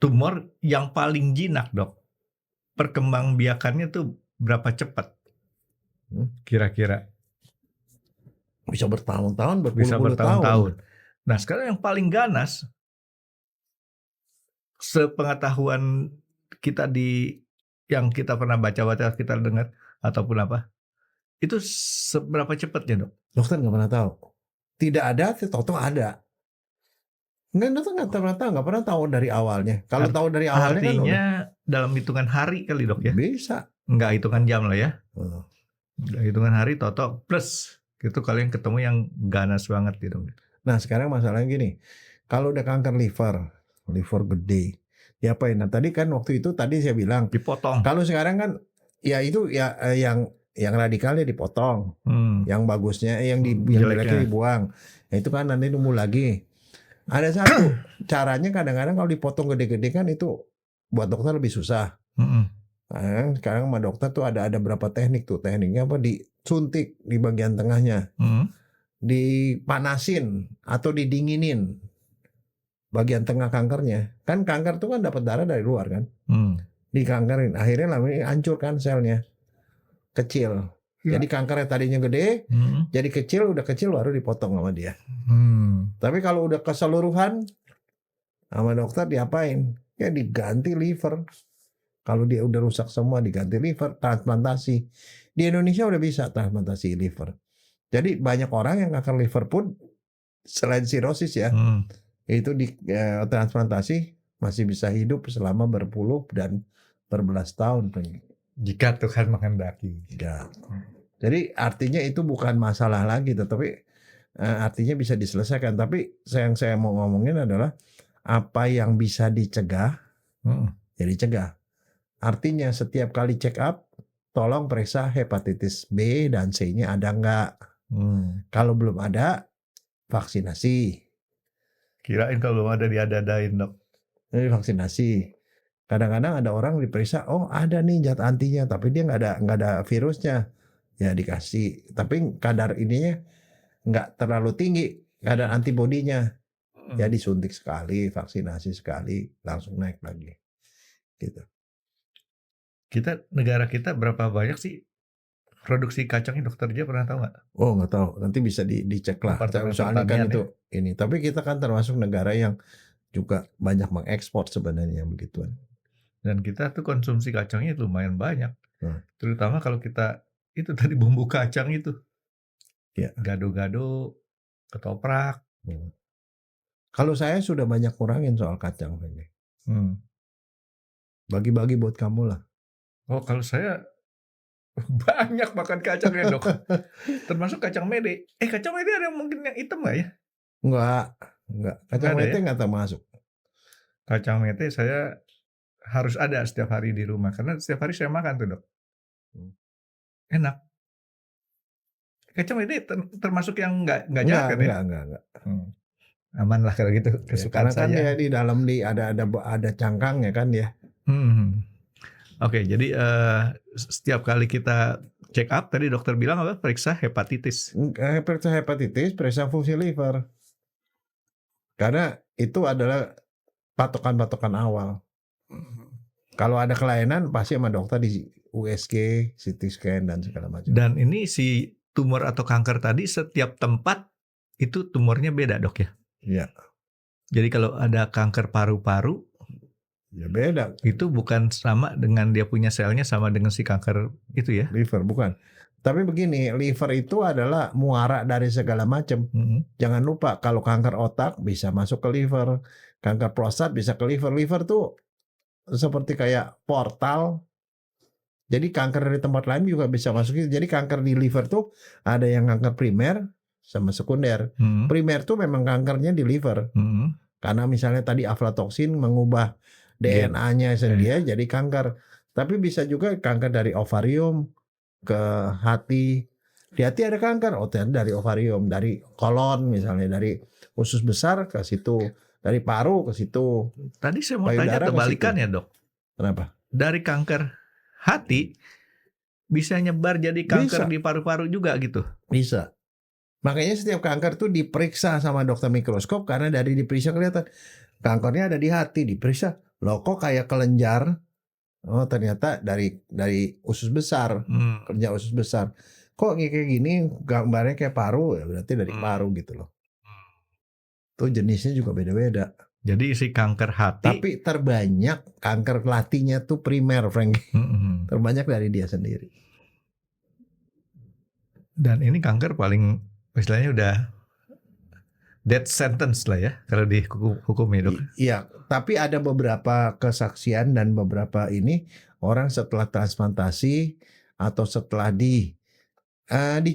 Tumor yang paling jinak, Dok, perkembangbiakannya tuh berapa cepat? Kira-kira?
Bisa bertahun-tahun, berpuluh-puluh tahun.
Nah sekarang yang paling ganas, sepengetahuan kita yang kita pernah baca-baca, kita dengar ataupun apa, itu seberapa cepatnya, Dok?
Dokter nggak pernah tahu. Tidak ada, tahu ada. Nggak pernah tahu dari awalnya. Kalau tahu dari awalnya
artinya kan dalam hitungan hari kali, Dok ya?
Bisa.
Nggak hitungan jam lah ya? Hitungan hari toto plus itu kalian ketemu yang ganas banget gitu.
Nah sekarang masalahnya gini, kalau udah kanker liver gede, diapain? Nah tadi kan waktu itu saya bilang
dipotong.
Kalau sekarang kan ya itu ya yang radikalnya dipotong, yang bagusnya yang jeleknya dibuang. Nah, itu kan nanti nunggu lagi. Ada satu caranya kadang-kadang kalau dipotong gede-gede kan itu buat dokter lebih susah. Nah, sekarang sama dokter tuh ada berapa teknik tuh. Tekniknya apa? Disuntik di bagian tengahnya, dipanasin atau didinginin bagian tengah kankernya. Kan kanker tuh kan dapat darah dari luar kan, dikankerin. Akhirnya hancur kan selnya, kecil. Jadi kankernya tadinya gede, jadi kecil, udah kecil baru dipotong sama dia. Tapi kalau udah keseluruhan, sama dokter diapain? Ya diganti liver. Kalau dia udah rusak semua diganti liver, transplantasi. Di Indonesia udah bisa transplantasi liver. Jadi banyak orang yang kanker liver pun selain sirosis ya, itu di transplantasi masih bisa hidup selama berpuluh dan berbelas tahun.
Jika Tuhan menghendaki.
Ya. Jadi artinya itu bukan masalah lagi, tetapi artinya bisa diselesaikan. Tapi yang saya mau ngomongin adalah apa yang bisa dicegah, ya dicegah. Artinya setiap kali check up, tolong periksa hepatitis B dan C-nya ada nggak. Kalau belum ada, vaksinasi.
Kirain kalau belum ada diada-adain, Dok.
Ini vaksinasi. Kadang-kadang ada orang diperiksa, oh ada nih zat antinya, tapi dia nggak ada virusnya, ya dikasih. Tapi kadar ininya nggak terlalu tinggi, kadar antibodinya, ya disuntik sekali, vaksinasi sekali, langsung naik lagi, gitu.
negara kita berapa banyak sih produksi kacangnya, Dokter Jaya pernah tahu nggak?
Oh nggak tahu, nanti bisa dicek lah.
Departemen
Soalnya kan
Pertanian
itu ini. Tapi kita kan termasuk negara yang juga banyak mengekspor sebenarnya begituan.
Dan kita tuh konsumsi kacangnya lumayan banyak. Terutama kalau kita itu tadi bumbu kacang itu.
Ya.
Gado-gado, ketoprak.
Kalau saya sudah banyak kurangin soal kacang. Bagi-bagi buat kamu lah.
Oh kalau saya banyak makan kacang ya dok. Termasuk kacang mede. Kacang mede ada mungkin yang hitam nggak ya?
Enggak. Kacang mete
ya?
nggak termasuk.
Kacang mete saya harus ada setiap hari di rumah. Karena setiap hari saya makan tuh dok. Enak. Kacang mete termasuk yang nggak jahat kan ya?
Enggak.
Aman lah kalau gitu.
Karena
Kesukaan
kan
saya.
dia di dalam ada cangkangnya kan ya.
Oke, jadi setiap kali kita check up, tadi dokter bilang apa? Periksa hepatitis.
Periksa hepatitis, periksa fungsi liver. Karena itu adalah patokan-patokan awal. Kalau ada kelainan pasti sama dokter di USG, CT scan dan segala macam.
Dan ini si tumor atau kanker tadi setiap tempat itu tumornya beda dok ya?
Iya.
Jadi kalau ada kanker paru-paru,
ya beda.
Itu bukan sama dengan dia punya selnya sama dengan si kanker itu ya?
Liver bukan. Tapi begini, liver itu adalah muara dari segala macam. Jangan lupa kalau kanker otak bisa masuk ke liver, kanker prostat bisa ke liver. Liver tuh seperti kayak portal. Jadi kanker dari tempat lain juga bisa masuk. Jadi kanker di liver tuh ada yang kanker primer sama sekunder. Primer tuh memang kankernya di liver. Karena misalnya tadi aflatoksin mengubah DNA-nya sendiri jadi kanker. Tapi bisa juga kanker dari ovarium ke hati. Di hati ada kanker, dari ovarium, dari kolon misalnya, dari usus besar ke situ, dari paru ke situ.
Tadi saya mau tanya kebalikannya dok.
Kenapa?
Dari kanker hati bisa nyebar jadi kanker di paru-paru juga gitu?
Bisa. Makanya setiap kanker tuh diperiksa sama dokter mikroskop karena dari diperiksa kelihatan kankernya ada di hati, diperiksa. Loh kok kayak kelenjar? Oh ternyata dari usus besar, kelenjar usus besar. Kok kayak gini gambarnya kayak paru, ya berarti dari paru gitu loh. Tuh jenisnya juga beda-beda.
Jadi si kanker hati.
Tapi terbanyak kanker hatinya tuh primer, Frank. Terbanyak dari dia sendiri.
Dan ini kanker paling istilahnya udah death sentence lah ya kalau di hukum dok.
Iya, tapi ada beberapa kesaksian dan beberapa ini orang setelah transplantasi atau setelah di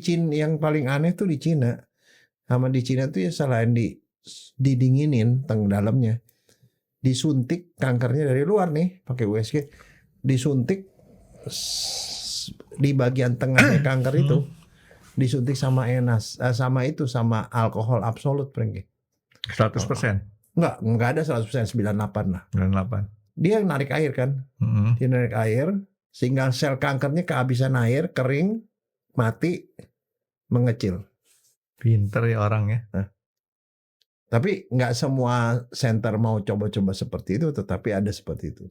Cina, yang paling aneh tuh di Cina. Sama di Cina tuh ya selain didinginin dalamnya, disuntik kankernya dari luar nih pakai USG, disuntik di bagian tengahnya kanker itu. Disuntik sama sama alkohol absolut, Frank.
100%?
Enggak ada 100%, 98 lah.
98.
Dia narik air kan. Dia narik air sehingga sel kankernya kehabisan air, kering, mati, mengecil.
Pinter ya orangnya.
Tapi nggak semua center mau coba-coba seperti itu, tetapi ada seperti itu.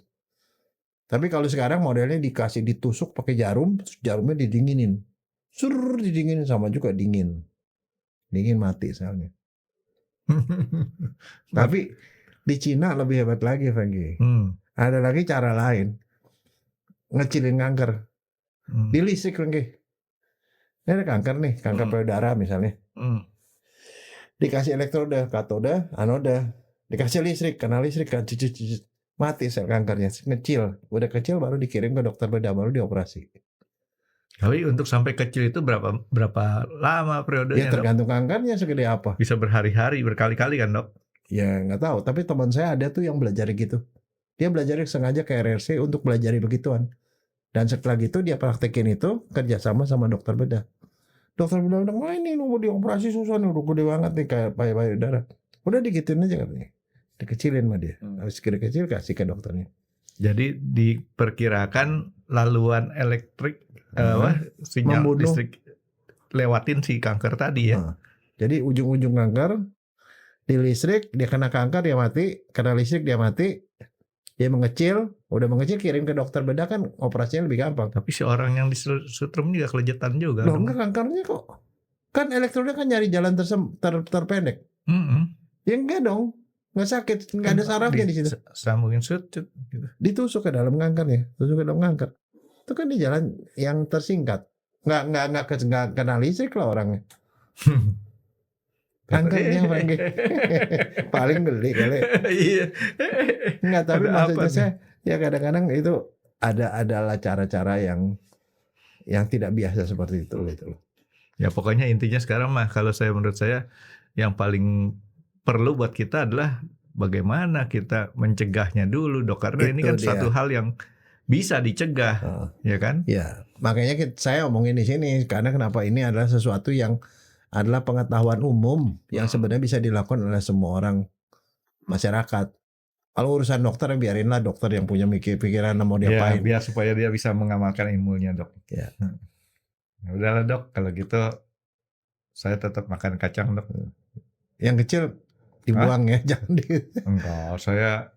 Tapi kalau sekarang modelnya ditusuk pakai jarum, terus jarumnya didinginin. Didinginin sama juga dingin mati selnya. Tapi di Cina lebih hebat lagi, Franky. Ada lagi cara lain ngecilin kanker. Di listrik, Franky. Ini ada kanker nih, kanker payudara misalnya. Dikasih elektroda, katoda, anoda, dikasih listrik, kena listrik kan, mati sel kankernya, ngecil. Udah kecil baru dikirim ke dokter bedah, baru dioperasi.
Tapi untuk sampai kecil itu berapa lama periodenya?
Ya tergantung kankernya segede apa.
Bisa berhari-hari, berkali-kali kan dok?
Ya nggak tahu. Tapi teman saya ada tuh yang belajar gitu. Dia belajar sengaja ke RRC untuk belajar begituan. Dan setelah gitu dia praktekin itu kerjasama sama dokter bedah. Dokter bedah bilang, ini nunggu dioperasi susah nih, udah gede banget nih kayak payudara. Udah digituin aja katanya. Dikecilin sama dia. Habis kecil kasih ke dokternya. Jadi
diperkirakan laluan elektrik sinyal listrik lewatin si kanker tadi ya.
Jadi ujung-ujung kanker di listrik, dia kena kanker dia mati, kena listrik dia mati, Dia udah mengecil kirim ke dokter bedah kan operasinya lebih gampang.
Tapi si orang yang disetrum juga kelejetan juga.
Loh enggak, kankernya kok. Kan elektrodnya kan nyari jalan terpendek. Ya enggak dong. Enggak sakit, enggak ada sarafnya di situ.
Sambungin gitu.
Ditusuk ke dalam kankernya, tusuk ke dalam kanker. Itu kan di jalan yang tersingkat. Enggak kena listrik lah orangnya. Kankernya Franky. Paling geli kali.
Iya.
Enggak, tapi
Ada
maksudnya
apa
saya ya kadang-kadang itu adalah cara-cara yang tidak biasa seperti itu gitu loh.
Ya pokoknya intinya sekarang mah kalau menurut saya yang paling perlu buat kita adalah bagaimana kita mencegahnya dulu, Dok, karena ini kan satu hal yang bisa dicegah, ya kan?
Ya, makanya saya omongin di sini karena kenapa ini adalah sesuatu yang adalah pengetahuan umum yang sebenarnya bisa dilakukan oleh semua orang masyarakat. Kalau urusan dokter biarinlah dokter yang punya pikiran mau diapain.
Ya, biar supaya dia bisa mengamalkan ilmunya, Dok.
Ya.
Ya udahlah, Dok, kalau gitu saya tetap makan kacang, Dok.
Yang kecil dibuang ya, jangan
Enggak, saya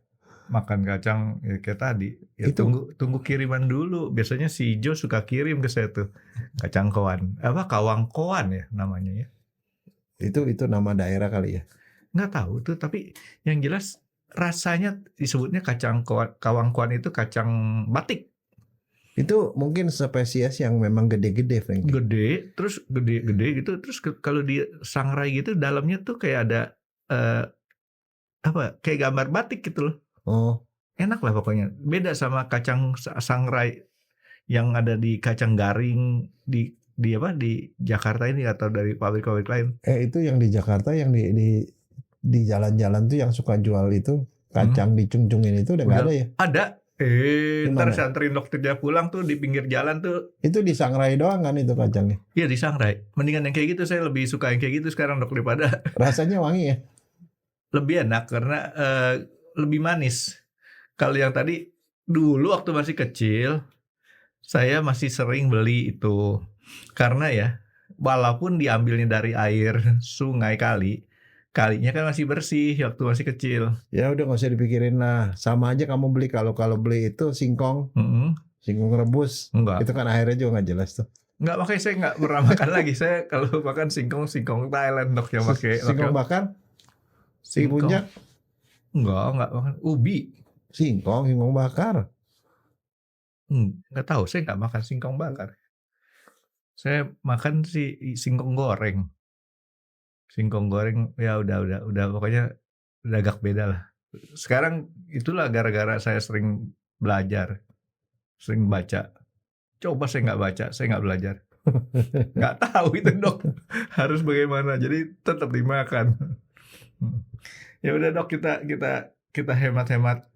makan kacang ya kayak tadi. Ya
itu
tunggu kiriman dulu. Biasanya si Jo suka kirim ke saya tuh kacang koan. Kawang koan ya namanya ya.
Itu nama daerah kali ya.
Nggak tahu tuh, tapi yang jelas rasanya disebutnya kawang koan itu kacang batik.
Itu mungkin spesies yang memang gede-gede, Frank.
Gede, terus gede-gede gitu. Terus kalau di sangrai gitu dalamnya tuh kayak ada kayak gambar batik gitu loh.
Oh,
enak lah pokoknya. Beda sama kacang sangrai yang ada di kacang garing di Jakarta ini atau dari pabrik-pabrik lain.
Itu yang di Jakarta yang di jalan-jalan tuh yang suka jual itu kacang dicung-cungin itu udah nggak ada ya?
Ada. Ntar saya anterin dokter dia pulang tuh di pinggir jalan tuh.
Itu disangrai doang kan itu kacangnya?
Iya disangrai. Mendingan yang kayak gitu, saya lebih suka yang kayak gitu sekarang, Dok, daripada.
Rasanya wangi ya?
Lebih enak karena lebih manis. Kalau yang tadi dulu waktu masih kecil saya masih sering beli itu. Karena ya walaupun diambilnya dari air sungai kalinya kan masih bersih waktu masih kecil.
Ya udah nggak usah dipikirin lah. Sama aja kamu beli kalau beli itu singkong, singkong rebus.
Enggak.
Itu kan airnya juga nggak jelas tuh.
Enggak, makanya saya nggak pernah makan lagi. Saya kalau makan singkong Thailand, Dok, yang pakai
singkong bakar. Si puncak?
Enggak makan. Ubi.
Singkong bakar.
Enggak tahu, saya nggak makan singkong bakar. Saya makan singkong goreng. Singkong goreng ya udah pokoknya udah agak beda lah. Sekarang itulah gara-gara saya sering belajar, sering baca. Coba saya nggak baca, saya nggak belajar. Nggak tahu itu, Dok, harus bagaimana. Jadi tetap dimakan. Ya udah, Dok, kita hemat-hemat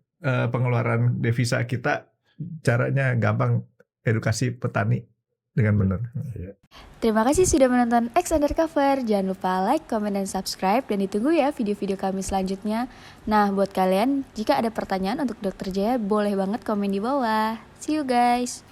pengeluaran devisa kita. Caranya gampang, edukasi petani dengan benar.
Terima kasih sudah menonton X Undercover. Jangan lupa like, comment, dan subscribe. Dan ditunggu ya video-video kami selanjutnya. Nah, buat kalian, jika ada pertanyaan untuk Dr. Jaya, boleh banget komen di bawah. See you guys!